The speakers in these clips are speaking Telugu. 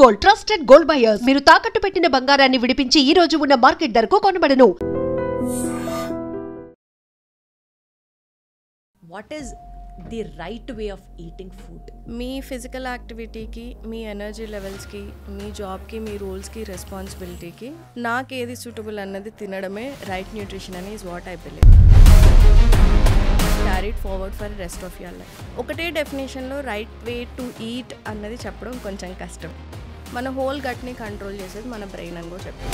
గోల్డ్ ట్రస్టెడ్ గోల్డ్ బయర్స్ మీరు తాకట్టు పెట్టిన బంగారాన్ని విడిపించి ఈ రోజు ఉన్న మార్కెట్ ధరకు కొనబడను. What is the right way of eating food? మీ ఫిజికల్ యాక్టివిటీకి, మీ ఎనర్జీ లెవెల్స్కి, మీ జాబ్కి, మీ రోల్స్కి, రెస్పాన్సిబిలిటీకి నాకు ఏది సూటబుల్ అన్నది తినడమే రైట్ న్యూట్రిషన్ అని is what I believe. Carried forward for rest of your life. ఒకటే డెఫినేషన్లో రైట్ వే టు ఈట్ అన్నది చెప్పడం కొంచెం కష్టం. మన హోల్ గట్ని కంట్రోల్ చేసేది మన బ్రెయిన్ అని కూడా చెప్తాం.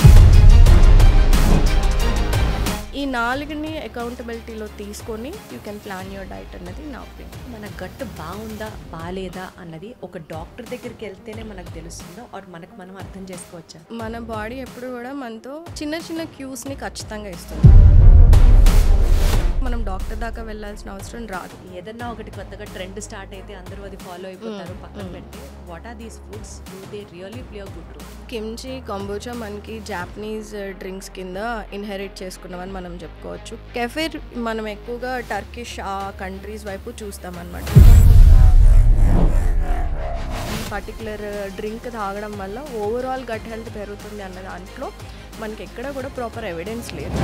ఈ 4ని అకౌంటబిలిటీలో తీసుకొని you can plan your diet అన్నది నా ఒపీనియన్. మన గట్ బాగుందా బాగాలేదా అన్నది ఒక డాక్టర్ దగ్గరికి వెళ్తేనే మనకు తెలుస్తుందో ఆర్ మనకు మనం అర్థం చేసుకోవచ్చా? మన బాడీ ఎప్పుడు కూడా మనతో చిన్న చిన్న క్యూస్ని ఖచ్చితంగా ఇస్తుంది. మనం డాక్టర్ దాకా వెళ్ళాల్సిన అవసరం రాదు. ఏదన్నా ఒకటి కొత్తగా ట్రెండ్ స్టార్ట్ అయితే అందరూ అది ఫాలో అయిపోతారు. పక్కన పెట్టి what are these foods, do they really play a good role? Kimchi, kombucha మనకి జాపనీస్ డ్రింక్స్ కింద ఇన్హెరిట్ చేసుకున్నామని మనం చెప్పుకోవచ్చు. కెఫిర్ మనం ఎక్కువగా టర్కిష్ ఆ కంట్రీస్ వైపు చూస్తామన్నమాట. ఈ పర్టికులర్ డ్రింక్ తాగడం వల్ల ఓవరాల్ గట్ హెల్త్ పెరుగుతుంది అన్న దాంట్లో మనకి ఎక్కడ కూడా ప్రాపర్ ఎవిడెన్స్ లేదు.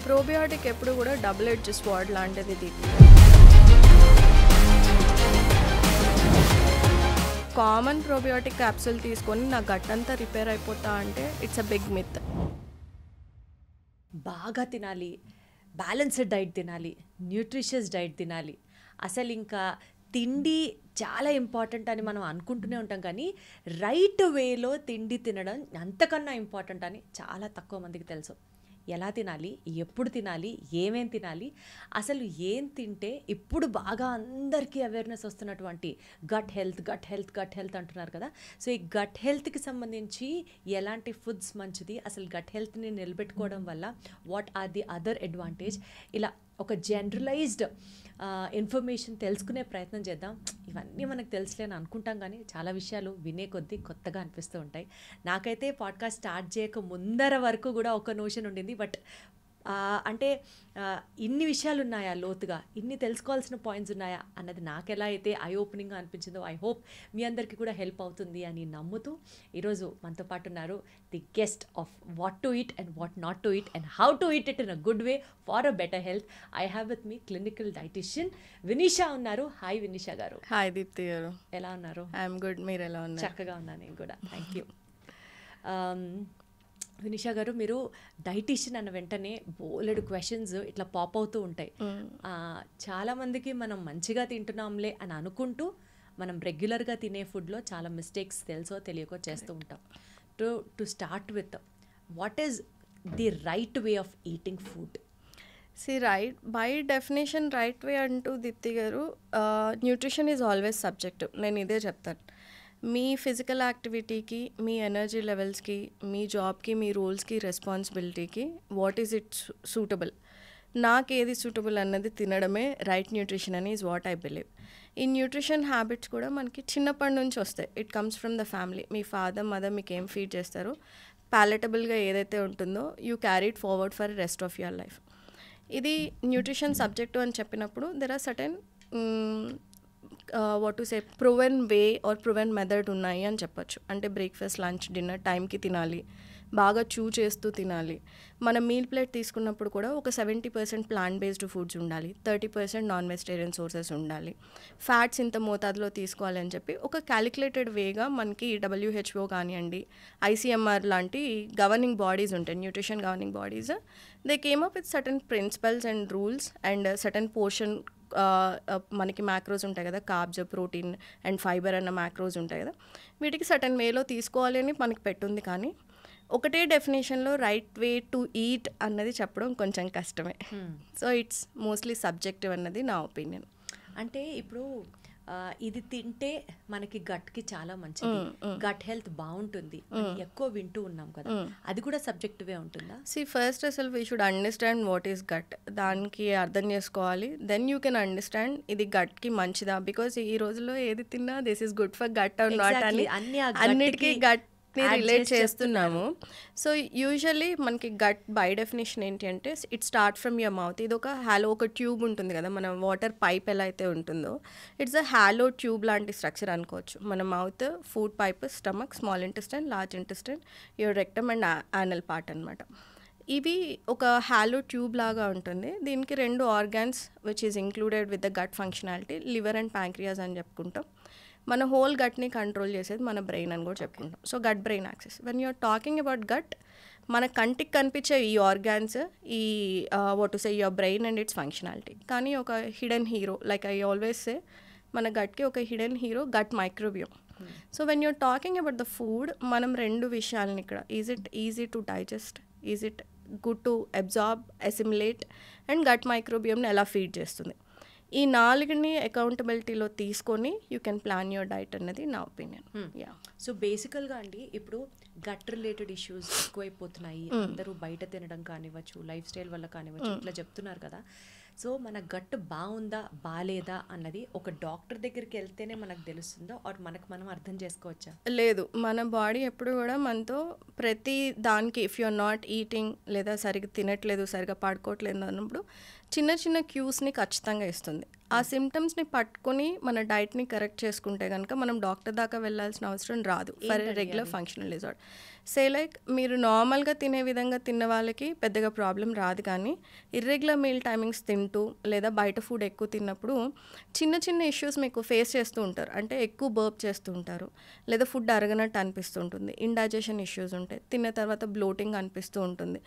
ప్రోబయోటిక్ ఎప్పుడు కూడా డబుల్ ఎడ్జ్ స్వార్డ్ లాంటిది. ఇది కామన్ ప్రోబయోటిక్ క్యాప్సూల్ తీసుకొని నా గట్ అంతా రిపేర్ అయిపోతా అంటే ఇట్స్ అ బిగ్ మిత్. బాగా తినాలి, బ్యాలెన్స్డ్ డైట్ తినాలి, న్యూట్రిషియస్ డైట్ తినాలి. అసలు ఇంకా తిండి చాలా ఇంపార్టెంట్ అని మనం అనుకుంటూనే ఉంటాం, కానీ రైట్ వేలో తిండి తినడం అంతకన్నా ఇంపార్టెంట్ అని చాలా తక్కువ మందికి తెలుసు. ఎలా తినాలి, ఎప్పుడు తినాలి, ఏమేం తినాలి, అసలు ఏం తింటే ఇప్పుడు బాగా అందరికీ అవేర్నెస్ వస్తున్నటువంటి gut health gut health gut health అంటున్నారు కదా. సో ఈ గట్ హెల్త్కి సంబంధించి ఎలాంటి ఫుడ్స్ మంచిది, అసలు గట్ హెల్త్ని నిలబెట్టుకోవడం వల్ల what are the other advantage, ఇలా ఒక జనరలైజ్డ్ ఇన్ఫర్మేషన్ తెలుసుకునే ప్రయత్నం చేద్దాం. ఇవన్నీ మనకు తెలుసులేని అనుకుంటాం, కానీ చాలా విషయాలు వినే కొద్దీ కొత్తగా అనిపిస్తూ ఉంటాయి. నాకైతే పాడ్కాస్ట్ స్టార్ట్ చేయక ముందర వరకు కూడా ఒక నోషన్ ఉండింది, బట్ అంటే ఇన్ని విషయాలు ఉన్నాయా, లోతుగా ఇన్ని తెలుసుకోవాల్సిన పాయింట్స్ ఉన్నాయా అన్నది నాకు ఎలా అయితే ఐ ఓపెనింగ్గా అనిపించిందో, ఐ హోప్ మీ అందరికీ కూడా హెల్ప్ అవుతుంది అని నమ్ముతూ ఈరోజు మనతో పాటు ఉన్నారు the guest of what to eat and what not to eat and how to eat it in a good way for a better health. I have with me clinical dietitian Vinisha ఉన్నారు. హాయ్ వినీషా గారు. హాయ్ దీప్తి గారు, ఎలా ఉన్నారు? ఐఎమ్ గుడ్, మీరు ఎలా ఉన్నారు? చక్కగా ఉన్నాను నేను కూడా, థ్యాంక్ యూ. వినిషా గారు, మీరు డైటీషియన్ అన్న వెంటనే బోలెడు క్వశ్చన్స్ ఇట్లా పాప్ అవుతూ ఉంటాయి. చాలామందికి మనం మంచిగా తింటున్నాంలే అని అనుకుంటూ మనం రెగ్యులర్గా తినే ఫుడ్లో చాలా మిస్టేక్స్ తెలుసో తెలియకో చేస్తూ ఉంటాం. To start with, what is the right way of eating food? Right by definition right way అంటూ దీప్తి గారు, న్యూట్రిషన్ ఈజ్ ఆల్వేస్ సబ్జెక్టివ్. నేను ఇదే చెప్తాను. మీ ఫిజికల్ యాక్టివిటీకి, మీ ఎనర్జీ లెవెల్స్కి, మీ జాబ్కి, మీ రోల్స్కి, రెస్పాన్సిబిలిటీకి వాట్ ఈజ్ ఇట్ సూటబుల్, నాకు ఏది సూటబుల్ అన్నది తినడమే రైట్ న్యూట్రిషన్ అని ఈజ్ వాట్ ఐ బిలీవ్. ఈ న్యూట్రిషన్ హ్యాబిట్స్ కూడా మనకి చిన్నప్పటి నుంచి వస్తాయి. It comes from the family. మీ ఫాదర్ మదర్ మీకు ఏం ఫీడ్ చేస్తారో, ప్యాలెటబుల్గా ఏదైతే ఉంటుందో you carried forward for rest of your life. ఇది న్యూట్రిషన్ సబ్జెక్టు అని చెప్పినప్పుడు there are certain what to say proven way or proven method ఉన్నాయి అని చెప్పొచ్చు. అంటే బ్రేక్ఫాస్ట్, లంచ్, డిన్నర్ టైంకి తినాలి, బాగా చూ చేస్తూ తినాలి. మనం మీల్ ప్లేట్ తీసుకున్నప్పుడు కూడా ఒక 70% ప్లాంట్ బేస్డ్ ఫుడ్స్ ఉండాలి, 30% నాన్ వెజిటేరియన్ సోర్సెస్ ఉండాలి, ఫ్యాట్స్ ఇంత మోతాదులో తీసుకోవాలి అని చెప్పి ఒక క్యాలిక్యులేటెడ్ వేగా మనకి WHO కానివ్వండి, ICMR లాంటి గవర్నింగ్ బాడీస్ ఉంటాయి, nutrition governing bodies. They came up with certain principles and rules and certain portion. మనకి మ్యాక్రోస్ ఉంటాయి కదా, కార్బ్స్, ప్రోటీన్ అండ్ ఫైబర్ అన్న మ్యాక్రోస్ ఉంటాయి కదా, వీటికి సర్టన్ వేలో తీసుకోవాలి అని మనకి పెట్టుంది. కానీ ఒకటే డెఫినేషన్లో రైట్ వే టు ఈట్ అన్నది చెప్పడం కొంచెం కష్టమే. సో ఇట్స్ మోస్ట్లీ సబ్జెక్టివ్ అన్నది నా ఒపీనియన్. అంటే ఇప్పుడు ఇది తింటే మనకి గట్కి చాలా మంచిది, గట్ హెల్త్ బాగుంటుంది ఎక్కువ వింటూ ఉన్నాం కదా, అది కూడా సబ్జెక్టివే ఉంటుందా? ఫస్ట్ అసలు we should understand what is gut, దానికి అర్థం చేసుకోవాలి. దెన్ యూ కెన్ అండర్స్టాండ్ ఇది గట్కి మంచిదా. బికాస్ ఈ రోజుల్లో ఏది తిన్నా this is good for gut or not అని అన్నిటికీ గట్ రిలేట్ చేస్తున్నాము. సో యూజువల్లీ మనకి గట్ బై డెఫినేషన్ ఏంటి అంటే it start from your mouth. ఇది ఒక ట్యూబ్ ఉంటుంది కదా, మన వాటర్ పైప్ ఎలా అయితే ఉంటుందో ఇట్స్ అ హాలో ట్యూబ్ లాంటి స్ట్రక్చర్ అనుకోవచ్చు. మన mouth, food pipe, stomach, small intestine, large intestine, your rectum and anal part అనమాట. ఇవి ఒక హాలో ట్యూబ్ లాగా ఉంటుంది. దీనికి 2 organs which is included with the gut functionality, liver and pancreas అని చెప్పుకుంటాం. మన హోల్ గట్ని కంట్రోల్ చేసేది మన బ్రెయిన్ అని కూడా చెప్పుకుంటాం. So gut brain axis. When you're talking about gut, మన కంటికి కనిపించే ఈ ఆర్గాన్స్, ఈ what to say your brain and its functionality. కానీ ఒక hidden hero, like I always say, మన గట్కి ఒక hidden hero gut microbiome. So when you're talking about the food, మనం 2 విషయాలని ఇక్కడ, is it easy to digest, is it good to absorb, assimilate, and gut మైక్రోబియోమ్ని ఎలా ఫీడ్ చేస్తుంది, ఈ 4ని అకౌంటబిలిటీలో తీసుకొని you can plan your diet అన్నది నా ఒపీనియన్. యా. సో బేసికల్గా అండి, ఇప్పుడు గట్ రిలేటెడ్ ఇష్యూస్ ఎక్కువైపోతున్నాయి. అందరూ బయట తినడం కానివ్వచ్చు, లైఫ్ స్టైల్ వల్ల కానివ్వచ్చు, ఇట్లా చెప్తున్నారు కదా. సో మన గట్ బాగుందా బాగాలేదా అన్నది ఒక డాక్టర్ దగ్గరికి వెళ్తేనే మనకు తెలుస్తుందా, ఆర్ మనకు మనం అర్థం చేసుకోవచ్చా? లేదు, మన బాడీ ఎప్పుడు కూడా మనతో ప్రతి దానికి, if you are not eating లేదా సరిగ్గా తినట్లేదు, సరిగ్గా పడుకోవట్లేదు అన్నప్పుడు చిన్న చిన్న క్యూస్ని ఖచ్చితంగా ఇస్తుంది. ఆ సిమ్టమ్స్ని పట్టుకొని మన డైట్ని కరెక్ట్ చేసుకుంటే కనుక మనం డాక్టర్ దాకా వెళ్ళాల్సిన అవసరం రాదు for regular functional disorder. Say like మీరు నార్మల్గా తినే విధంగా తిన్న వాళ్ళకి పెద్దగా ప్రాబ్లం రాదు, కానీ ఇర్రెగ్యులర్ మీల్ టైమింగ్స్ తింటూ లేదా బయట ఫుడ్ ఎక్కువ తిన్నప్పుడు చిన్న చిన్న ఇష్యూస్ మీకు ఫేస్ చేస్తూ ఉంటారు. అంటే ఎక్కువ బర్ప్ చేస్తూ ఉంటారు, లేదా ఫుడ్ అరగనట్టు అనిపిస్తూ ఉంటుంది, ఇండైజెషన్ ఇష్యూస్ ఉంటాయి, తిన్న తర్వాత బ్లోటింగ్ అనిపిస్తూ ఉంటుంది.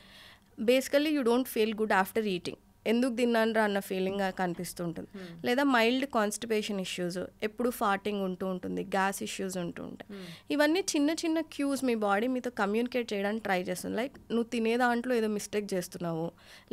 Basically you don't feel good after eating, ఎందుకు తిన్నాను అన్న ఫీలింగ్ కనిపిస్తుంటుంది. లేదా మైల్డ్ కాన్స్టిపేషన్ ఇష్యూస్, ఎప్పుడు ఫార్టింగ్ ఉంటూ ఉంటుంది, గ్యాస్ ఇష్యూస్ ఉంటూ ఉంటాయి. ఇవన్నీ చిన్న చిన్న క్యూస్ మీ బాడీ మీతో కమ్యూనికేట్ చేయడానికి ట్రై చేస్తుంది. లైక్ నువ్వు తినే దాంట్లో ఏదో మిస్టేక్ చేస్తున్నావు,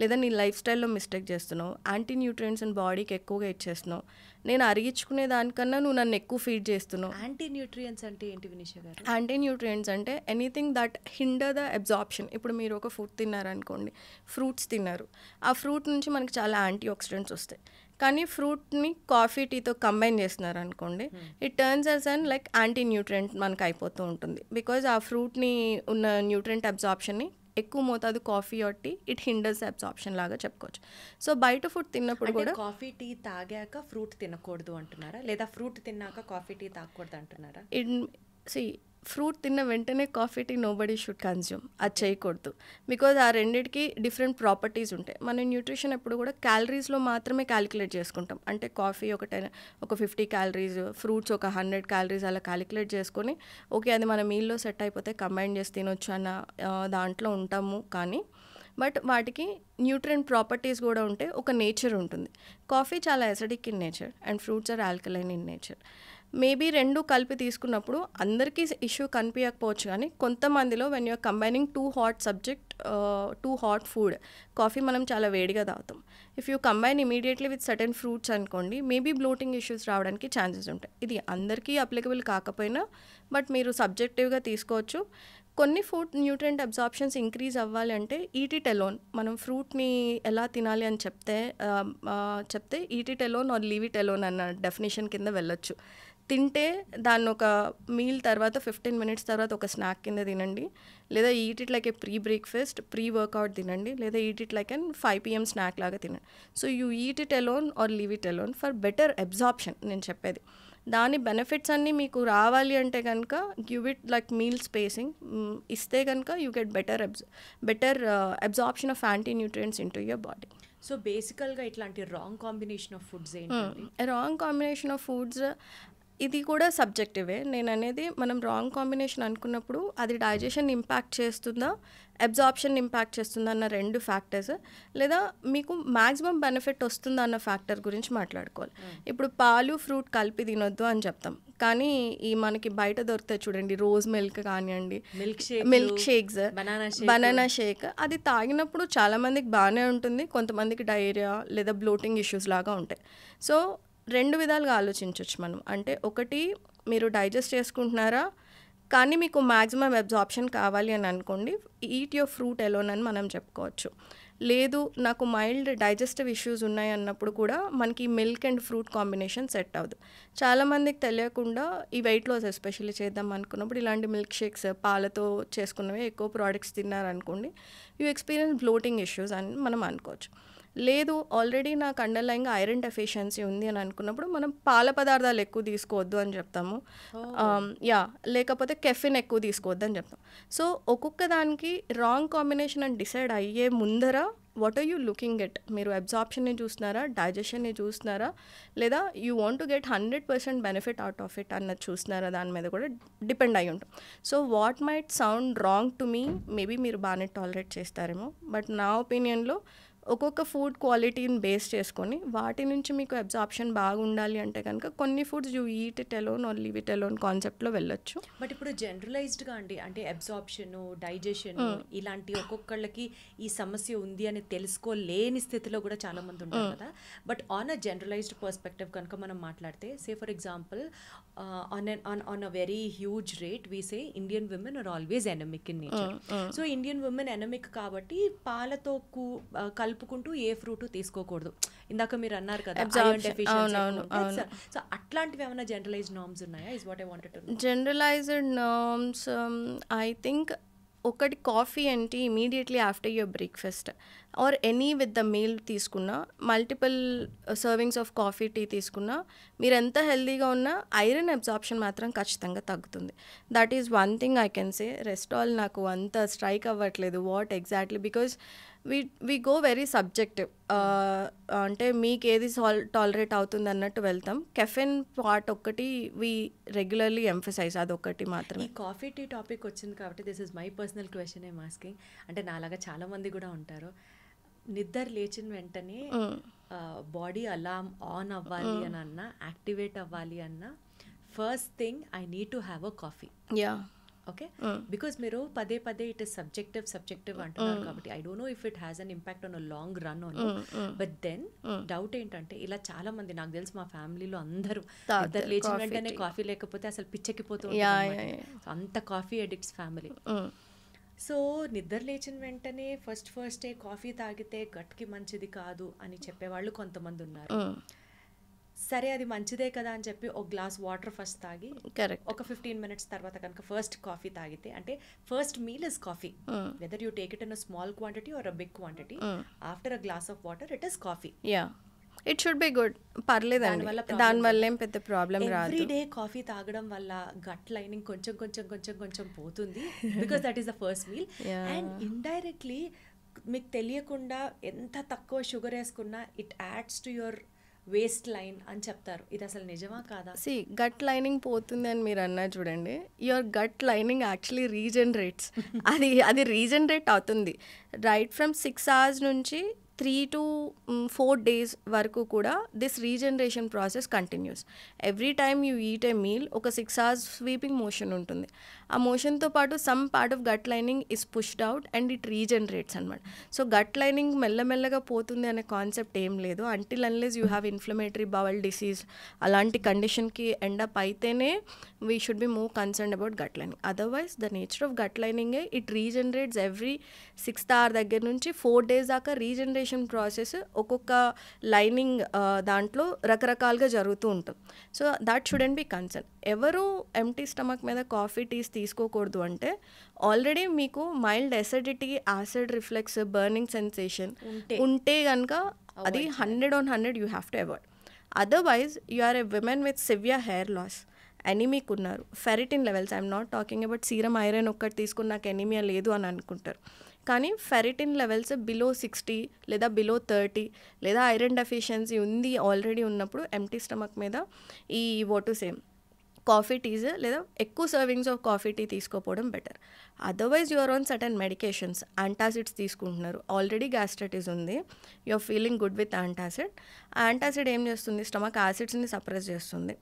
లేదా నీ లైఫ్ స్టైల్లో మిస్టేక్ చేస్తున్నావు, యాంటీ న్యూట్రియంట్స్ బాడీకి ఎక్కువగా ఇచ్చేస్తున్నావు, నేను అరిగించుకునే దానికన్నా నువ్వు నన్ను ఎక్కువ ఫీడ్ చేస్తున్నావు. యాంటీ న్యూట్రియంట్స్ అంటే ఏంటి వినిష గారు? యాంటీ న్యూట్రియంట్స్ అంటే anything that hinder the absorption. ఇప్పుడు మీరు ఒక ఫుడ్ తిన్నారనుకోండి, ఫ్రూట్స్ తిన్నారు, ఆ ఫ్రూట్ నుంచి మనకి చాలా యాంటీ ఆక్సిడెంట్స్ వస్తాయి. కానీ ఫ్రూట్ని కాఫీ టీతో కంబైన్ చేస్తున్నారు అనుకోండి, it turns as an like anti nutrient మనకు అయిపోతూ ఉంటుంది. బికాజ్ ఆ ఫ్రూట్ని ఉన్న న్యూట్రియంట్ అబ్జార్ప్షన్ని ఎక్కువ మోతాదు coffee or tea it hinders absorption లాగా చెప్పుకోవచ్చు. సో బయట ఫుడ్ తిన్నప్పుడు కూడా కాఫీ టీ తాగాక ఫ్రూట్ తినకూడదు అంటున్నారా, లేదా ఫ్రూట్ తిన్నాక కాఫీ టీ తాగకూడదు అంటున్నారా? ఫ్రూట్ తిన్న వెంటనే coffee tea nobody should consume, అది చేయకూడదు. బికాజ్ ఆ రెండింటికి డిఫరెంట్ ప్రాపర్టీస్ ఉంటాయి. మన న్యూట్రిషన్ ఎప్పుడు కూడా క్యాలరీస్లో మాత్రమే క్యాలిక్యులేట్ చేసుకుంటాం. అంటే కాఫీ ఒక 50 క్యాలరీస్, ఫ్రూట్స్ ఒక 100 క్యాలరీస్ అలా క్యాలిక్యులేట్ చేసుకొని ఓకే అది మన మీల్లో సెట్ అయిపోతే కంబైన్ చేసి తినొచ్చు అన్న దాంట్లో ఉంటాము. కానీ బట్ వాటికి న్యూట్రియంట్ ప్రాపర్టీస్ కూడా ఉంటే ఒక నేచర్ ఉంటుంది. కాఫీ చాలా acidic in nature and fruits are alkaline in nature. Maybe 2 కలిపి తీసుకున్నప్పుడు అందరికీ ఇష్యూ కనిపించకపోవచ్చు, కానీ కొంతమందిలో when you're combining too hot food, coffee మనం చాలా వేడిగా తాగుతాం, if you combine immediately with certain fruits అనుకోండి, మేబీ బ్లోటింగ్ ఇష్యూస్ రావడానికి ఛాన్సెస్ ఉంటాయి. ఇది అందరికీ అప్లికబుల్ కాకపోయినా బట్ మీరు సబ్జెక్టివ్గా తీసుకోవచ్చు. కొన్ని ఫుడ్ న్యూట్రియంట్ అబ్జార్ప్షన్స్ ఇంక్రీజ్ అవ్వాలి అంటే ఈట్ ఇట్ అలోన్, మనం ఫ్రూట్ని ఎలా తినాలి అని చెప్తే eat it alone or leave it alone అన్న డెఫినేషన్ కింద వెళ్ళొచ్చు. తింటే దాన్ని ఒక మీల్ తర్వాత 15 minutes తర్వాత ఒక స్నాక్ కింద తినండి, లేదా eat it like a pre breakfast, pre workout తినండి, లేదా eat it like and 5 PM snack లాగా తినండి. So you eat it alone or leave it alone for better absorption నేను చెప్పేది. దాని బెనిఫిట్స్ అన్నీ మీకు రావాలి అంటే కనుక give it like meal spacing ఇస్తే కనుక you get better absorption of anti nutrients into your body. So బేసికల్గా ఇట్లాంటి రాంగ్ కాంబినేషన్ ఆఫ్ ఫుడ్స్ ఏంటి? రాంగ్ కాంబినేషన్ ఆఫ్ ఫుడ్స్ ఇది కూడా సబ్జెక్టివే. నేను అనేది మనం రాంగ్ కాంబినేషన్ అనుకున్నప్పుడు అది డైజెషన్ ఇంపాక్ట్ చేస్తుందా, అబ్జార్ప్షన్ ఇంపాక్ట్ చేస్తుందా అన్న 2 ఫ్యాక్టర్స్, లేదా మీకు మ్యాక్సిమం బెనిఫిట్ వస్తుందా అన్న ఫ్యాక్టర్ గురించి మాట్లాడుకోవాలి. ఇప్పుడు పాలు ఫ్రూట్ కలిపి తినొద్దు అని చెప్తాం, కానీ ఈ మనకి బయట దొరుకుతాయి చూడండి, రోజ్ మిల్క్ కానివ్వండి, మిల్క్ షేక్స్, బనానా షేక్, అది తాగినప్పుడు చాలామందికి బాగానే ఉంటుంది, కొంతమందికి డయేరియా లేదా బ్లోటింగ్ ఇష్యూస్ లాగా ఉంటాయి. సో 2 విధాలుగా ఆలోచించవచ్చు మనం. అంటే ఒకటి మీరు డైజెస్ట్ చేసుకుంటున్నారా, కానీ మీకు మ్యాక్సిమం అబ్జార్ప్షన్ కావాలి అని అనుకోండి, ఈట్ యువర్ ఫ్రూట్ ఎలోన్ అని మనం చెప్పుకోవచ్చు. లేదు నాకు మైల్డ్ డైజెస్టివ్ ఇష్యూస్ ఉన్నాయి అన్నప్పుడు కూడా మనకి milk and fruit combination set అవ్వదు. చాలామందికి తెలియకుండా ఈ వెయిట్ లాస్ ఎస్పెషల్లీ చేద్దాం అనుకున్నప్పుడు ఇలాంటి మిల్క్ షేక్స్ పాలతో చేసుకున్నవి ఎక్కువ ప్రోడక్ట్స్ తిన్నారనుకోండి, యూ ఎక్స్పీరియన్స్ బ్లోటింగ్ ఇష్యూస్ అని మనం అనుకోవచ్చు. లేదు ఆల్రెడీ నాకు అండర్లైన్గా ఐరన్ డెఫిషియన్సీ ఉంది అని అనుకున్నప్పుడు మనం పాల పదార్థాలు ఎక్కువ తీసుకోవద్దు అని చెప్తాము. లేకపోతే కెఫిన్ ఎక్కువ తీసుకోవద్దు అని చెప్తాం. సో ఒక్కొక్క దానికి రాంగ్ కాంబినేషన్ అని డిసైడ్ అయ్యే ముందర what are you looking at, మీరు అబ్జార్ప్షన్ని చూస్తున్నారా, డైజెషన్ని చూస్తున్నారా, లేదా you want to get 100% benefit out of it అన్నది చూస్తున్నారా, దాని మీద కూడా డిపెండ్ అయ్యి ఉంటాం. So what might sound wrong to me, maybe మీరు బాగానే టాలరేట్ చేస్తారేమో, బట్ నా ఒపీనియన్లో ఒక్కొక్క ఫుడ్ క్వాలిటీని బేస్ చేసుకొని వాటి నుంచి మీకు అబ్జార్ప్షన్ బాగా ఉండాలి అంటే కనుక కొన్ని foods you eat it alone or leave it alone కాన్సెప్ట్లో వెళ్ళొచ్చు. బట్ ఇప్పుడు జనరలైజ్డ్గా అండి, అంటే అబ్జార్ప్షన్, డైజెషన్ ఇలాంటి ఒక్కొక్కళ్ళకి ఈ సమస్య ఉంది అని తెలుసుకోలేని స్థితిలో కూడా చాలా మంది ఉంటారు కదా. But on a generalised perspective కనుక మనం మాట్లాడితే, say for example on a very huge rate we say Indian women are always anaemic in nature. So Indian women anaemic కాబట్టి పాలతో కలుపుకుంటూ ఏ ఫ్రూట్ తీసుకోకూడదు. ఇందాక మీరు అన్నారు కదా ఐరన్ డెఫిషియన్సీ. సో అట్లాంటివి ఏమైనా జనరలైజ్డ్ నార్మ్స్ ఉన్నాయా? Is what I wanted to know. Generalised norms I think ఒకటి కాఫీ అంటే immediately after your breakfast or any with the meal తీసుకున్నా, multiple servings of coffee tea తీసుకున్నా, మీరు ఎంత హెల్తీగా ఉన్నా ఐరన్ అబ్జార్ప్షన్ మాత్రం ఖచ్చితంగా తగ్గుతుంది. That is one thing I can say. Rest all నాకు అంత స్ట్రైక్ అవ్వట్లేదు what exactly, because we go very subjective. అంటే మీకు ఏది టాలరేట్ అవుతుంది అన్నట్టు వెళ్తాం. కెఫెన్ పార్ట్ ఒక్కటి వీ రెగ్యులర్లీ ఎంఫసైజ్, అదొక్కటి మాత్రమే. ఈ కాఫీ టీ టాపిక్ వచ్చింది కాబట్టి this is my personal question I'm asking. అంటే నాలాగా చాలా మంది కూడా ఉంటారు, నిద్ర లేచిన వెంటనే బాడీ అలార్మ్ ఆన్ అవ్వాలి అని అన్నా, యాక్టివేట్ అవ్వాలి అన్నా, first thing I need to have a coffee. Okay, because మీరు పదే పదే ఇట్ ఇస్ సబ్జెక్టివ్ అంటున్నారు కాబట్టి I don't know if it has an impact on a long run on. But then doubt ఏంటంటే, ఇలా చాలా మంది నాకు తెలిసి మా ఫ్యామిలీలో అందరూ నిద్ర లేచిన వెంటనే కాఫీ లేకపోతే అసలు పిచ్చెక్కిపోతూ అంత కాఫీ అడిక్ట్స్ ఫ్యామిలీ. సో నిద్ర లేచిన వెంటనే ఫస్టే కాఫీ తాగితే గట్కి మంచిది కాదు అని చెప్పేవాళ్ళు కొంతమంది ఉన్నారు. సరే అది మంచిదే కదా అని చెప్పి ఒక గ్లాస్ వాటర్ ఫస్ట్ తాగి ఒక 15 minutes తర్వాత కనుక ఫస్ట్ కాఫీ తాగితే, అంటే first meal is coffee, whether you take it in a small quantity or a big quantity, after a glass of water it is coffee. It should be good, పర్లేదండి, దానివల్ల ఏం పెద్ద ప్రాబ్లం రాదు. ఎవ్రీ డే కాఫీ తాగడం వల్ల గట్ లైనింగ్ కొంచెం పోతుంది, because that is the first meal. And indirectly మీకు తెలియకుండా ఎంత తక్కువ షుగర్ వేసుకున్నా it adds to your waist line అని చెప్తారు. ఇది అసలు నిజమా కాదా? సి గట్ లైనింగ్ పోతుంది అని మీరు అన్నారు చూడండి, యువర్ గట్ లైనింగ్ యాక్చువల్లీ రీజనరేట్స్. అది రీజనరేట్ అవుతుంది రైట్ ఫ్రమ్ 6 hours నుంచి 3 to 4 days వరకు కూడా this regeneration process continues. Every time you eat a meal ఒక 6 hours స్వీపింగ్ మోషన్ ఉంటుంది. ఆ మోషన్తో పాటు some part of gut lining is pushed out and it regenerates అనమాట. సో గట్ లైనింగ్ మెల్లమెల్లగా పోతుంది అనే కాన్సెప్ట్ ఏం లేదు. Until unless you have inflammatory bowel disease అలాంటి కండిషన్కి ఎండప్ అయితేనే we should be more concerned about gut lining. Otherwise the nature of gut లైనింగే it regenerates every 6th hour దగ్గర నుంచి 4 days దాకా రీజనరేషన్ ప్రాసెస్ ఒక్కొక్క లైనింగ్ దాంట్లో రకరకాలుగా జరుగుతూ ఉంటుంది. So that shouldn't be concern. ఎవరు ఎంటీ స్టమక్ మీద కాఫీ టీస్ తీసుకోకూడదు అంటే, ఆల్రెడీ మీకు mild acidity, acid reflex, burning sensation ఉంటే కనుక అది 100/100 you have to avoid. Otherwise you are a women with severe hair loss, anaemic ఉన్నారు, ferritin levels, I'm not talking about serum iron ఒక్కటి తీసుకుని నాకు ఎనీమియా లేదు అని అనుకుంటారు. కానీ ఫెరిటిన్ లెవెల్స్ బిలో 60 లేదా బిలో 30 లేదా ఐరన్ డెఫిషియన్సీ ఉంది ఆల్రెడీ ఉన్నప్పుడు ఎంటీ స్టమక్ మీద ఈ సేమ్ కాఫీ టీస్ లేదా ఎక్కువ సర్వింగ్స్ ఆఫ్ కాఫీ టీ తీసుకోపోవడం better. Otherwise you're on certain medications, antacids తీసుకుంటున్నారు, ఆల్రెడీ గ్యాస్ట్రైటిస్ ఉంది, you're feeling good with antacid. Antacid ఏం చేస్తుంది, స్టమక్ యాసిడ్స్ని సప్రెస్ చేస్తుంది.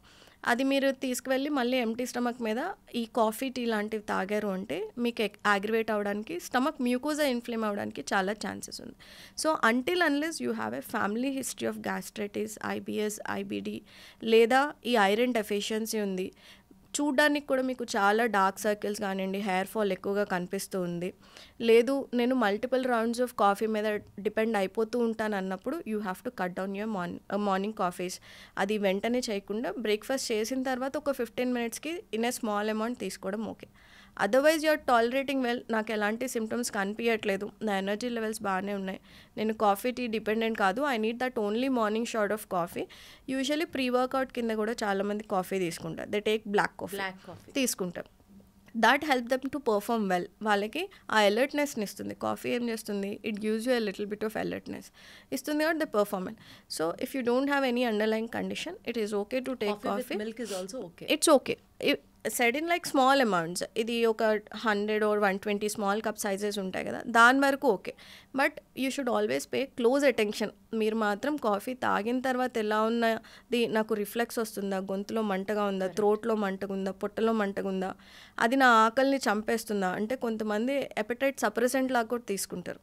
అది మీరు తీసుకువెళ్ళి మళ్ళీ ఎంటీ స్టమక్ మీద ఈ కాఫీ టీ లాంటివి తాగారు అంటే మీకు అగ్రివేట్ అవ్వడానికి, స్టమక్ మ్యూకోజా ఇన్ఫ్లేమ్ అవ్వడానికి చాలా ఛాన్సెస్ ఉంది. So until unless you have a family history of gastritis, IBS, IBD లేదా ఈ ఐరన్ డెఫిషియన్సీ ఉంది, చూడ్డానికి కూడా మీకు చాలా డార్క్ సర్కిల్స్ కానివ్వండి, హెయిర్ ఫాల్ ఎక్కువగా కనిపిస్తూ ఉంది, లేదు నేను మల్టిపుల్ రౌండ్స్ ఆఫ్ కాఫీ మీద డిపెండ్ అయిపోతూ ఉంటాను అన్నప్పుడు you have to cut down your morning coffees. అది వెంటనే చేయకుండా బ్రేక్ఫాస్ట్ చేసిన తర్వాత ఒక 15 minutesకి ఇన్ ఏ స్మాల్ అమౌంట్ తీసుకోవడం okay. Otherwise you're tolerating well, నాకు ఎలాంటి సిమ్టమ్స్ కనిపించట్లేదు, నా ఎనర్జీ లెవెల్స్ బాగానే ఉన్నాయి, నేను కాఫీ టీ డిపెండెంట్ కాదు, I need that only morning shot of coffee. Usually pre workout కింద కూడా చాలామంది కాఫీ తీసుకుంటారు, దే టేక్ బ్లాక్ కాఫీ తీసుకుంటారు. That help them to perform well. వాళ్ళకి ఆ అలర్ట్నెస్ని ఇస్తుంది. కాఫీ ఏం చేస్తుంది, it gives you a little bit of alertness ఇస్తుంది కాబట్టి the performance. So if you don't have any underline condition, it is okay to take coffee. Milk is also okay, it's okay said in like small amounts. ఇది ఒక 100 or 120 స్మాల్ కప్ సైజెస్ ఉంటాయి కదా, దాని వరకు okay. But you should always pay close attention. మీరు మాత్రం కాఫీ తాగిన తర్వాత ఎలా ఉన్నది, నాకు రిఫ్లెక్స్ వస్తుందా, గొంతులో మంటగా ఉందా, థ్రోట్లో మంటగా ఉందా, పొట్టలో మంటగా ఉందా, అది నా ఆకలిని చంపేస్తుందా. అంటే కొంతమంది ఎపెటైట్ సప్రెసెంట్ లాగా కూడా తీసుకుంటారు,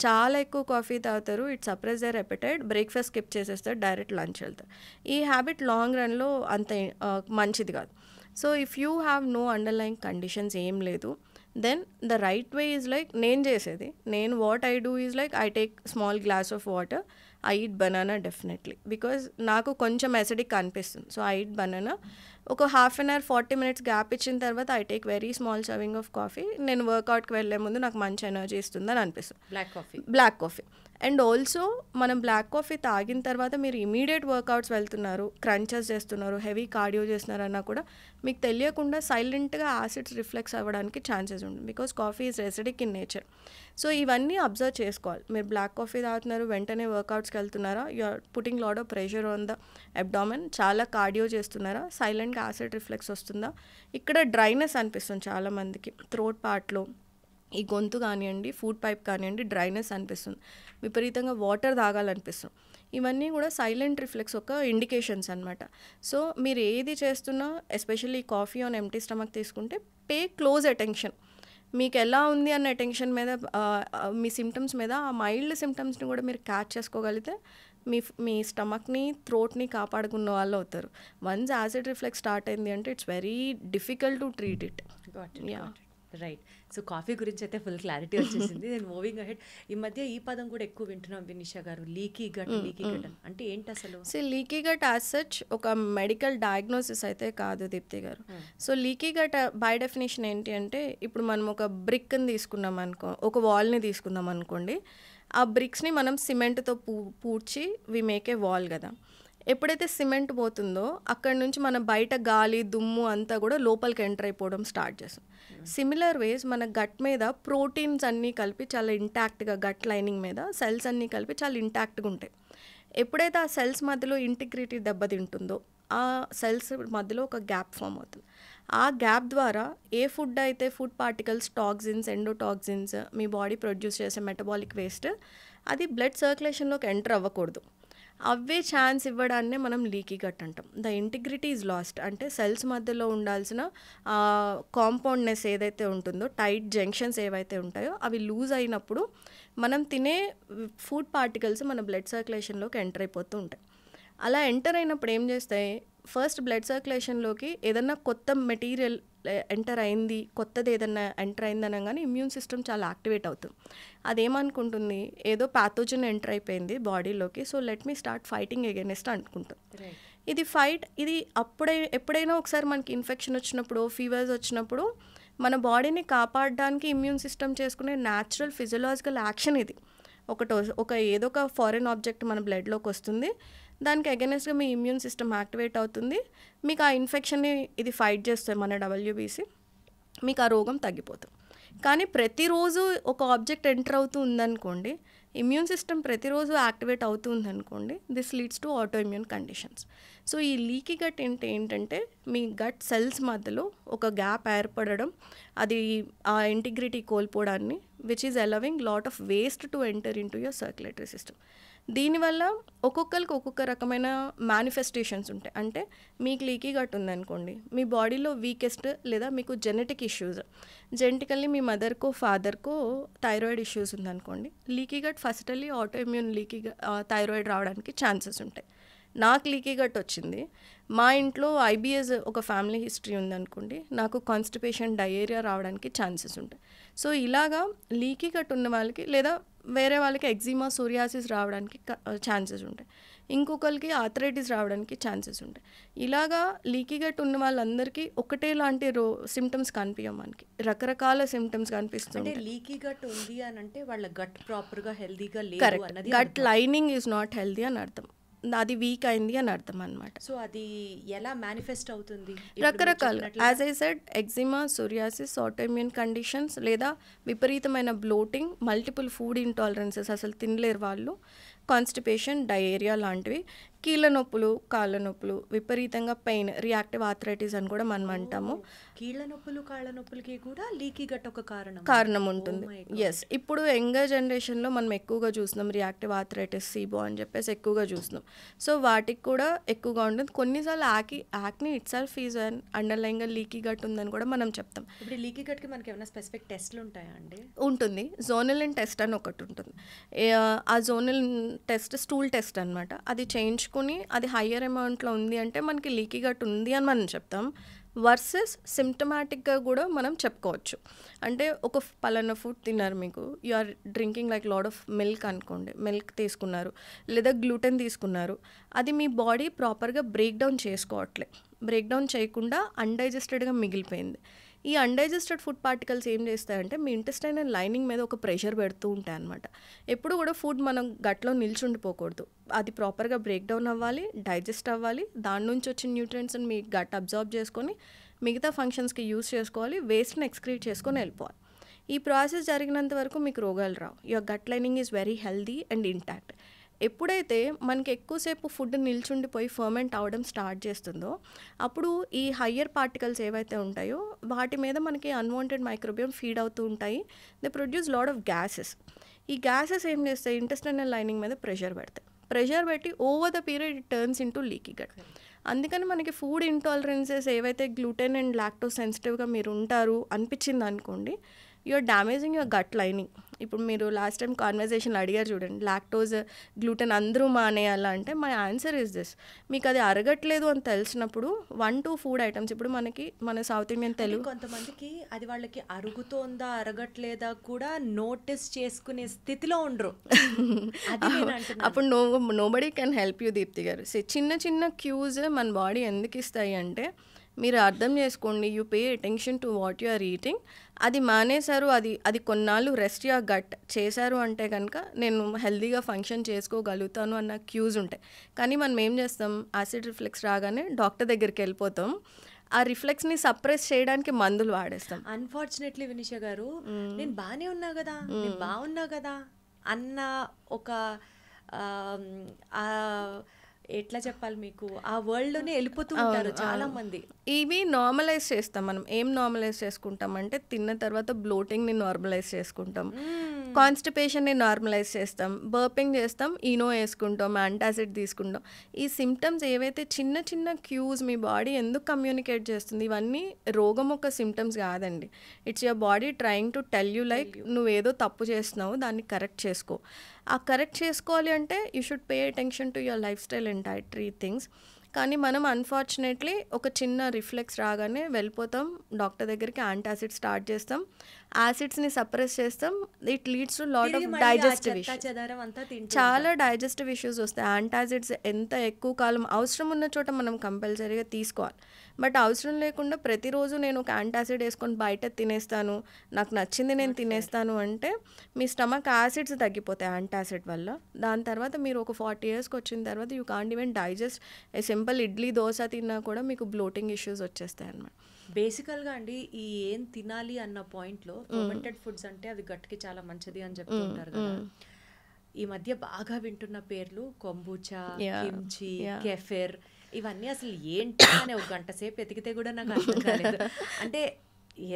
చాలా ఎక్కువ కాఫీ తాగుతారు, it suppress their appetite, breakfast skip చేసేస్తారు, డైరెక్ట్ లంచ్ వెళ్తారు. ఈ హ్యాబిట్ లాంగ్ రన్లో అంత మంచిది కాదు. So if you have no underlying conditions ఏం లేదు, then the right way is like నేను what I do is like I take small glass of water, I eat banana definitely, because నాకు కొంచెం అసిడిక్ అనిపిస్తుంది. So I eat banana. ఒక 1/2 hour 40 minutes గ్యాప్ ఇచ్చిన తర్వాత I take very small serving of coffee. నేను వర్కౌట్కి వెళ్ళే ముందు నాకు మంచి ఎనర్జీ ఇస్తుందని అనిపిస్తుంది బ్లాక్ కాఫీ. అండ్ ఆల్సో మనం బ్లాక్ కాఫీ తాగిన తర్వాత మీరు ఇమీడియట్ వర్కౌట్స్ వెళ్తున్నారు, క్రంచెస్ చేస్తున్నారు, హెవీ కార్డియో చేస్తున్నారు అన్నా కూడా మీకు తెలియకుండా సైలెంట్గా యాసిడ్స్ రిఫ్లెక్స్ అవ్వడానికి ఛాన్సెస్ ఉంటుంది, because coffee is acidic in nature. So ఇవన్నీ అబ్జర్వ్ చేసుకోవాలి. మీరు బ్లాక్ కాఫీ తాగుతున్నారు, వెంటనే వర్కౌట్స్కి వెళ్తున్నారా, you are putting lot of pressure on the abdomen, చాలా కార్డియో చేస్తున్నారా, సైలెంట్గా యాసిడ్ రిఫ్లెక్స్ వస్తుందా, ఇక్కడ డ్రైనెస్ అనిపిస్తుంది చాలామందికి, థ్రోట్ పార్ట్లో ఈ గొంతు కానివ్వండి, ఫుడ్ పైప్ కానివ్వండి, డ్రైనెస్ అనిపిస్తుంది, విపరీతంగా వాటర్ తాగాలనిపిస్తుంది. ఇవన్నీ కూడా సైలెంట్ రిఫ్లెక్స్ ఒక ఇండికేషన్స్ అనమాట. సో మీరు ఏది చేస్తున్నా, especially coffee on empty stomach తీసుకుంటే పే క్లోజ్ అటెన్షన్. మీకు ఎలా ఉంది అన్న అటెన్షన్ మీద, మీ సిమ్టమ్స్ మీద, ఆ మైల్డ్ సిమ్టమ్స్ని కూడా మీరు క్యాచ్ చేసుకోగలిగితే మీ స్టమక్ని, థ్రోట్ని కాపాడుకున్న వాళ్ళు అవుతారు. వన్స్ యాసిడ్ రిఫ్లెక్స్ స్టార్ట్ అయింది అంటే it's very difficult to treat it. Right. So coffee గురించి అయితే ఫుల్ క్లారిటీ వచ్చేసింది. నేను మూవింగ్ అహెడ్, ఈ మధ్య ఈ పదం కూడా ఎక్కువ వింటున్నాం వినిషా గారు, లీకీ గట్ అంటే ఏంటి అసలు? So leaky gut as such ఒక మెడికల్ డయాగ్నోసిస్ అయితే కాదు దీప్తి గారు. So leaky gut by definition ఏంటి అంటే, ఇప్పుడు మనం ఒక బ్రిక్ని తీసుకున్నాం అనుకో, ఒక వాల్ని తీసుకుందాం అనుకోండి, ఆ బ్రిక్స్ని మనం సిమెంట్తో పూడ్చి వి మేక్ ఏ వాల్ కదా. ఎప్పుడైతే సిమెంట్ పోతుందో అక్కడ నుంచి మన బయట గాలి, దుమ్ము అంతా కూడా లోపలికి ఎంటర్ అయిపోవడం స్టార్ట్ చేస్తాం. సిమిలర్ వేస్ మన గట్ మీద ప్రోటీన్స్ అన్నీ కలిపి చాలా ఇంటాక్ట్గా, గట్ లైనింగ్ మీద సెల్స్ అన్నీ కలిపి చాలా ఇంటాక్ట్గా ఉంటాయి. ఎప్పుడైతే ఆ సెల్స్ మధ్యలో ఇంటిగ్రిటీ దెబ్బతింటుందో, ఆ సెల్స్ మధ్యలో ఒక గ్యాప్ ఫామ్ అవుతుంది. ఆ గ్యాప్ ద్వారా ఏ ఫుడ్ అయితే ఫుడ్ పార్టికల్స్, టాక్సిన్స్, ఎండోటాక్సిన్స్ మీ బాడీ ప్రొడ్యూస్ చేసే మెటబాలిక్ వేస్ట్, అది బ్లడ్ సర్క్యులేషన్లోకి ఎంటర్ అవ్వకూడదు. అవే ఛాన్స్ ఇవ్వడాన్నే మనం లీకీ గట్ అంటాం. The integrity is lost. అంటే సెల్స్ మధ్యలో ఉండాల్సిన కాంపౌండ్నెస్ ఏదైతే ఉంటుందో, టైట్ జంక్షన్స్ ఏవైతే ఉంటాయో అవి లూజ్ అయినప్పుడు మనం తినే ఫుడ్ పార్టికల్స్ మన బ్లడ్ సర్క్యులేషన్లోకి ఎంటర్ అయిపోతూ ఉంటాయి. అలా ఎంటర్ అయినప్పుడు ఏం చేస్తాయి, ఫస్ట్ బ్లడ్ సర్క్యులేషన్లోకి ఏదన్నా కొత్త మెటీరియల్ ఎంటర్ అయింది, కొత్తది ఏదన్నా ఎంటర్ అయింది అనగానే ఇమ్యూన్ సిస్టమ్ చాలా యాక్టివేట్ అవుతుంది. అదేమనుకుంటుంది, ఏదో ప్యాథోజన్ ఎంటర్ అయిపోయింది బాడీలోకి, so let me start fighting against అనుకుంటుంది. ఇది ఎప్పుడైనా ఒకసారి మనకి ఇన్ఫెక్షన్ వచ్చినప్పుడు, ఫీవర్స్ వచ్చినప్పుడు మన బాడీని కాపాడడానికి ఇమ్యూన్ సిస్టమ్ చేసుకునే న్యాచురల్ ఫిజియలాజికల్ యాక్షన్ ఇది. ఏదో ఒక ఫారెన్ ఆబ్జెక్ట్ మన బ్లడ్లోకి వస్తుంది, దానికి అగైనెస్ట్గా మీ ఇమ్యూన్ సిస్టమ్ యాక్టివేట్ అవుతుంది, మీకు ఆ ఇన్ఫెక్షన్ని ఇది ఫైట్ చేస్తుంది మన WBC, మీకు ఆ రోగం తగ్గిపోతుంది. కానీ ప్రతిరోజు ఒక ఆబ్జెక్ట్ ఎంటర్ అవుతూ ఉందనుకోండి, ఇమ్యూన్ సిస్టమ్ ప్రతిరోజు యాక్టివేట్ అవుతూ ఉందనుకోండి, this leads to auto immune conditions. So ఈ లీకీ గట్ ఏంటంటే మీ గట్ సెల్స్ మధ్యలో ఒక గ్యాప్ ఏర్పడడం, అది ఆ ఇంటిగ్రిటీ కోల్పోవడాన్ని, which is allowing lot of waste to enter into your circulatory system. దీనివల్ల ఒక్కొక్కరికి ఒక్కొక్క రకమైన మేనిఫెస్టేషన్స్ ఉంటాయి. అంటే మీకు లీకీ గట్ ఉందనుకోండి, మీ బాడీలో వీకెస్ట్ లేదా మీకు జెనెటిక్ ఇష్యూస్, జెనెటికల్లీ మీ మదర్కో ఫాదర్కో థైరాయిడ్ ఇష్యూస్ ఉందనుకోండి, leaky gut firstly autoimmune thyroid రావడానికి ఛాన్సెస్ ఉంటాయి. నాకు లీకీ గట్ వచ్చింది, మా ఇంట్లో ఐబిఎస్ ఒక ఫ్యామిలీ హిస్టరీ ఉందనుకోండి, నాకు కాన్స్టిపేషన్ డయేరియా రావడానికి ఛాన్సెస్ ఉంటాయి. సో ఇలాగా లీకీ గట్ ఉన్న వాళ్ళకి లేదా వేరే వాళ్ళకి ఎగ్జిమా సోరియాసిస్ రావడానికి ఛాన్సెస్ ఉంటాయి, ఇంకొకరికి ఆర్థరైటిస్ రావడానికి ఛాన్సెస్ ఉంటాయి. ఇలాగా లీకీ గట్ ఉన్న వాళ్ళందరికీ ఒకటే లాంటి సిమ్టమ్స్ కనిపించవు, మనకి రకరకాల సిమ్టమ్స్ కనిపిస్తుంది. లీకీ గట్ ఉంది అని అంటే వాళ్ళ గట్ ప్రాపర్గా హెల్దీగా లేదు కరెక్ట్, అన్నది gut lining is not healthy అని అర్థం, అది వీక్ అయింది అని అర్థం అనమాట. సో అది ఎలా మేనిఫెస్ట్ అవుతుంది? రకరకాల, as I said, eczema, psoriasis, autoimmune conditions, లేదా విపరీతమైన బ్లోటింగ్, మల్టిపుల్ ఫుడ్ ఇంటాలరెన్సెస్, అసలు తినలేరు వాళ్ళు, కాన్స్టిపేషన్, డయేరియా లాంటివి, కీళ్ళ నొప్పులు, కాళ్ళ నొప్పులు, విపరీతంగా పెయిన్, రియాక్టివ్ ఆర్థరైటిస్ అని కూడా మనం అంటాము. కీళ్ళ నొప్పులు, కాళ్ళ నొప్పులకి కూడా లీకీ గట్ ఒక కారణం ఉంటుంది. ఎస్, ఇప్పుడు యంగర్ జనరేషన్లో మనం ఎక్కువగా చూస్తున్నాం రియాక్టివ్ ఆర్థరైటిస్, సీబో అని చెప్పేసి ఎక్కువగా చూస్తున్నాం. సో వాటికి కూడా ఎక్కువగా ఉంటుంది. కొన్నిసార్లు యాక్ని ఇట్ సెల్ఫ్ ఈజ్ అండర్లైన్గా లీకీ గట్ ఉందని కూడా మనం చెప్తాం. ఇప్పుడు లీకీ గట్కి మనకి ఏమైనా స్పెసిఫిక్ టెస్ట్లు ఉంటాయా అండి? ఉంటుంది, జోనలిన్ టెస్ట్ అని ఒకటి ఉంటుంది. ఆ జోనలిన్ టెస్ట్ స్టూల్ టెస్ట్ అనమాట. అది చేయించుకుని అది హయ్యర్ అమౌంట్లో ఉంది అంటే మనకి లీకీ గట్ ఉంది అని మనం చెప్తాం. వర్సెస్ సిమ్టమాటిక్గా కూడా మనం చెప్పుకోవచ్చు. అంటే ఒక పలానా ఫుడ్ తిన్నారు, మీకు you are drinking like lot of milk అనుకోండి, మిల్క్ తీసుకున్నారు లేదా గ్లూటెన్ తీసుకున్నారు, అది మీ బాడీ ప్రాపర్గా బ్రేక్ డౌన్ చేసుకోవట్లే, బ్రేక్ డౌన్ చేయకుండా అన్డైజెస్టెడ్గా మిగిలిపోయింది. ఈ అన్డైజెస్టెడ్ ఫుడ్ పార్టికల్స్ ఏం చేస్తాయంటే మీ ఇంటెస్టైనల్ లైనింగ్ మీద ఒక ప్రెషర్ పెడుతూ ఉంటాయి అన్నమాట. ఎప్పుడు కూడా ఫుడ్ మనం గట్లో నిల్చుండిపోకూడదు, అది ప్రాపర్గా బ్రేక్ డౌన్ అవ్వాలి, డైజెస్ట్ అవ్వాలి, దాని నుంచి వచ్చిన న్యూట్రియంట్స్ని మీ గట్ అబ్జార్బ్ చేసుకొని మిగతా ఫంక్షన్స్కి యూస్ చేసుకోవాలి, వేస్ట్ని ఎక్స్క్రీట్ చేసుకొని వెళ్ళిపోవాలి. ఈ ప్రాసెస్ జరిగినంత వరకు మీకు రోగాలు రావు. Your gut lining is very healthy and intact. ఎప్పుడైతే మనకి ఎక్కువసేపు ఫుడ్ నిల్చుండిపోయి ఫర్మెంట్ అవ్వడం స్టార్ట్ చేస్తుందో అప్పుడు ఈ హయ్యర్ పార్టికల్స్ ఏవైతే ఉంటాయో వాటి మీద మనకి అన్వాంటెడ్ మైక్రోబియం ఫీడ్ అవుతూ ఉంటాయి. They produce lot of gases. ఈ గ్యాసెస్ ఏం చేస్తాయి, ఇంటెస్టైనల్ లైనింగ్ మీద ప్రెషర్ పెడతాయి. ప్రెషర్ పెట్టి over the period it turns into leaky gut. అందుకని మనకి ఫుడ్ ఇంటాలరెన్సెస్ ఏవైతే గ్లూటెన్ అండ్ లాక్టోస్ సెన్సిటివ్గా మీరు ఉంటారు అనిపించింది అనుకోండి, you're damaging your gut lining. ఇప్పుడు మీరు లాస్ట్ టైం కాన్వర్జేషన్లో అడిగారు చూడండి, లాక్టోజ్, గ్లూటెన్ అందరూ మానేయాలా అంటే మై ఆన్సర్ ఇస్ దిస్. మీకు అది అరగట్లేదు అని తెలిసినప్పుడు 1-2 ఫుడ్ ఐటమ్స్, ఇప్పుడు మన సౌత్ ఇండియన్ తెలుగు కొంతమందికి అది వాళ్ళకి అరుగుతోందా అరగట్లేదా కూడా నోటీస్ చేసుకునే స్థితిలో ఉండరు. అప్పుడు nobody can help you Deepthi గారు. చిన్న చిన్న క్యూస్ మన బాడీ ఎందుకు ఇస్తాయి అంటే మీరు అర్థం చేసుకోండి, you pay attention to what you are eating. అది మానేశారు, అది కొన్నాళ్ళు రెస్ట్ యా గట్ చేశారు అంటే కనుక నేను హెల్తీగా ఫంక్షన్ చేసుకోగలుగుతాను అన్న క్యూస్ ఉంటాయి. కానీ మనం ఏం చేస్తాం, యాసిడ్ రిఫ్లెక్స్ రాగానే డాక్టర్ దగ్గరికి వెళ్ళిపోతాం, ఆ రిఫ్లెక్స్ని సప్రెస్ చేయడానికి మందులు వాడేస్తాం. అన్ఫార్చునేట్లీ వినిష గారు, నేను బాగానే ఉన్నా కదా, నేను బాగున్నా కదా అన్న ఒక ఎట్లా చెప్పాలి మీకు, ఆ వరల్డ్లోనే వెళ్ళిపోతూ ఉంటారు చాలా మంది. ఇవి నార్మలైజ్ చేస్తాం. మనం ఏం నార్మలైజ్ చేసుకుంటాం అంటే తిన్న తర్వాత బ్లోటింగ్ని నార్మలైజ్ చేసుకుంటాం, కాన్స్టిపేషన్ని నార్మలైజ్ చేస్తాం, బర్పింగ్ చేస్తాం, ఈనో వేసుకుంటాం, యాంటాసిడ్ తీసుకుంటాం. ఈ సిమ్టమ్స్ ఏవైతే చిన్న చిన్న క్యూస్ మీ బాడీ ఎందుకు కమ్యూనికేట్ చేస్తుంది, ఇవన్నీ రోగం ఒక సిమ్టమ్స్ కాదండి. It's your body trying to tell you like నువ్వేదో తప్పు చేస్తున్నావు, దాన్ని కరెక్ట్ చేసుకో. ఆ కరెక్ట్ చేసుకోవాలి అంటే you should pay attention to your life style and dietary things. కానీ మనం అన్ఫార్చునేట్లీ ఒక చిన్న రిఫ్లెక్స్ రాగానే వెళ్ళిపోతాం డాక్టర్ దగ్గరికి, యాంటాసిడ్ స్టార్ట్ చేస్తాం, యాసిడ్స్ని సప్రెస్ చేస్తాం. It leads to lot of digestive issues, చాలా డైజెస్టివ్ ఇష్యూస్ వస్తాయి. యాంటాసిడ్స్ ఎంత ఎక్కువ కాలం అవసరం ఉన్న చోట మనం కంపల్సరీగా తీసుకోవాలి. బట్ అవసరం లేకుండా ప్రతిరోజు నేను ఒక యాంటాసిడ్ వేసుకొని బయట తినేస్తాను, నాకు నచ్చింది నేను తినేస్తాను అంటే మీ స్టమక్ యాసిడ్స్ తగ్గిపోతాయి యాంటాసిడ్ వల్ల. దాని తర్వాత మీరు ఒక 40 yearsకి వచ్చిన తర్వాత you can't even digest A simple idli dosa తిన్నా కూడా మీకు బ్లోటింగ్ ఇష్యూస్ వచ్చేస్తాయి అన్నమాట. బేసికల్గా అండి, ఈ ఏం తినాలి అన్న పాయింట్లో ఫర్మెంటెడ్ ఫుడ్స్ అంటే అది గట్కి చాలా మంచిది అని చెప్తూ ఉంటారు కదా. ఈ మధ్య బాగా వింటున్న పేర్లు కొంబూచా, కిమ్చి, కెఫెర్, ఇవన్నీ అసలు ఏంటి అని ఒక గంట సేపు ఎతికితే కూడా నాకు అర్థం కాలేదు. అంటే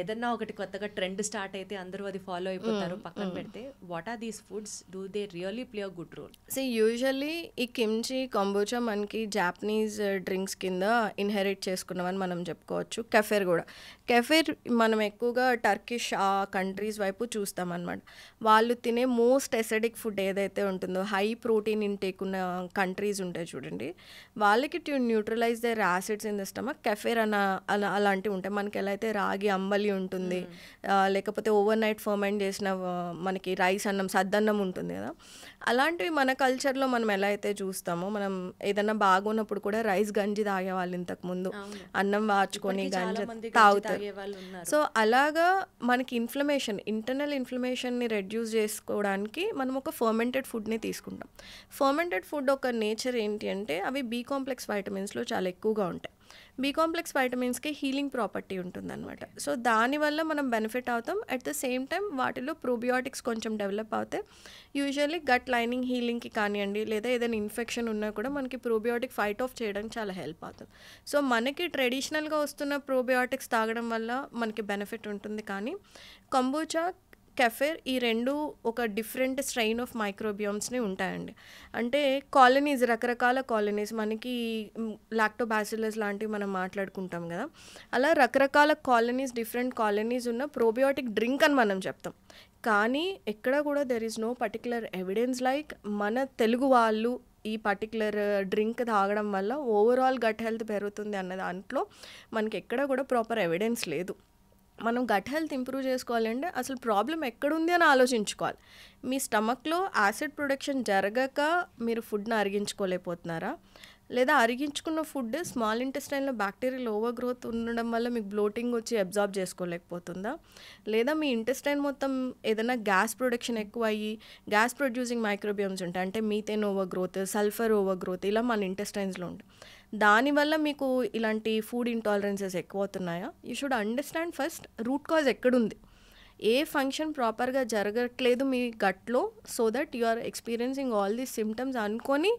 ఏదన్నా ఒకటి కొత్తగా ట్రెండ్ స్టార్ట్ అయితే అందరూ అది ఫాలో అయిపోతారు, పక్కన పెడితే what are these foods, do they really play a good role? Usually ఈ కిమ్చి కొంబుచా మనకి జాపనీస్ డ్రింక్స్ కింద ఇన్హెరిట్ చేసుకున్నామని మనం చెప్పుకోవచ్చు. కెఫెర్ కూడా, కెఫెర్ మనం ఎక్కువగా టర్కిష్ ఆ కంట్రీస్ వైపు చూస్తామన్నమాట. వాళ్ళు తినే మోస్ట్ ఎసిడిక్ ఫుడ్ ఏదైతే ఉంటుందో, హై ప్రోటీన్ ఇంటేక్ ఉన్న కంట్రీస్ ఉంటాయి చూడండి, వాళ్ళకి to neutralise their acids in the stomach kefir అలాంటివి ఉంటాయి. మనకి ఎలా అయితే రాగి అంబలి ఉంటుంది, లేకపోతే ఓవర్ నైట్ ఫర్మెంట్ చేసిన మనకి రైస్ అన్నం, సద్దన్నం ఉంటుంది కదా, అలాంటివి మన కల్చర్లో మనం ఎలా అయితే చూస్తామో, మనం ఏదన్నా బాగున్నప్పుడు కూడా రైస్ గంజి తాగేవాళ్ళు ఇంతకుముందు, అన్నం వాచుకొని గంజి తాగుతారు. సో అలాగా మనకి ఇంటర్నల్ ఇన్ఫ్లమేషన్ని రెడ్యూస్ చేసుకోవడానికి మనం ఒక ఫర్మెంటెడ్ ఫుడ్ని తీసుకుంటాం. ఫర్మెంటెడ్ ఫుడ్ ఒక నేచర్ ఏంటి అంటే అవి బి కాంప్లెక్స్ వైటమిన్స్లో చాలా ఎక్కువగా ఉంటాయి. బి కాంప్లెక్స్ వైటమిన్స్కి హీలింగ్ ప్రాపర్టీ ఉంటుందన్నమాట. సో దానివల్ల మనం బెనిఫిట్ అవుతాం. అట్ ద సేమ్ టైం వాటిలో ప్రోబియోటిక్స్ కొంచెం డెవలప్ అవుతాయి. యూజువల్లీ గట్ లైనింగ్ హీలింగ్కి కానివ్వండి, లేదా ఏదైనా ఇన్ఫెక్షన్ ఉన్నా కూడా మనకి ప్రోబియోటిక్ ఫైట్ ఆఫ్ చేయడానికి చాలా హెల్ప్ అవుతుంది. సో మనకి ట్రెడిషనల్గా వస్తున్న ప్రోబియోటిక్స్ తాగడం వల్ల మనకి బెనిఫిట్ ఉంటుంది. కానీ కొంబుచా, కెఫెర్ ఈ రెండు ఒక డిఫరెంట్ స్ట్రెయిన్ ఆఫ్ మైక్రోబియోమ్స్ని ఉంటాయండి. అంటే కాలనీస్, రకరకాల కాలనీస్, మనకి లాక్టోబాసిల్లస్ లాంటివి మనం మాట్లాడుకుంటాం కదా, అలా రకరకాల కాలనీస్, డిఫరెంట్ కాలనీస్ ఉన్న ప్రోబియోటిక్ డ్రింక్ అని మనం చెప్తాం. కానీ ఎక్కడ కూడా there is no particular evidence like మన తెలుగు వాళ్ళు ఈ పర్టికులర్ డ్రింక్ తాగడం వల్ల ఓవరాల్ గట్ హెల్త్ పెరుగుతుంది అన్న దాంట్లో మనకి ఎక్కడ కూడా ప్రాపర్ ఎవిడెన్స్ లేదు. మనం గట్ హెల్త్ ఇంప్రూవ్ చేసుకోవాలంటే అసలు ప్రాబ్లం ఎక్కడుంది అని ఆలోచించుకోవాలి. మీ స్టమక్లో యాసిడ్ ప్రొడక్షన్ జరగక మీరు ఫుడ్ని అరిగించుకోలేకపోతున్నారా, లేదా అరిగించుకున్న ఫుడ్ స్మాల్ ఇంటెస్టైన్లో బ్యాక్టీరియల్ ఓవర్ గ్రోత్ ఉండడం వల్ల మీకు బ్లోటింగ్ వచ్చి అబ్జార్బ్ చేసుకోలేకపోతుందా, లేదా మీ ఇంటెస్టైన్ మొత్తం ఏదైనా గ్యాస్ ప్రొడక్షన్ ఎక్కువ అయ్యి గ్యాస్ ప్రొడ్యూసింగ్ మైక్రోబియమ్స్ ఉంటాయి, అంటే methane over growth, sulphur over growth, ఇలా మన ఇంటెస్టైన్స్లో ఉంటాయి. దానివల్ల మీకు ఇలాంటి ఫుడ్ ఇంటాలరెన్సెస్ ఎక్కువ అవుతున్నాయా? You should understand first root cause ఎక్కడుంది, ఏ ఫంక్షన్ ప్రాపర్గా జరగట్లేదు మీ గట్లో, so that you are experiencing all these symptoms అనుకొని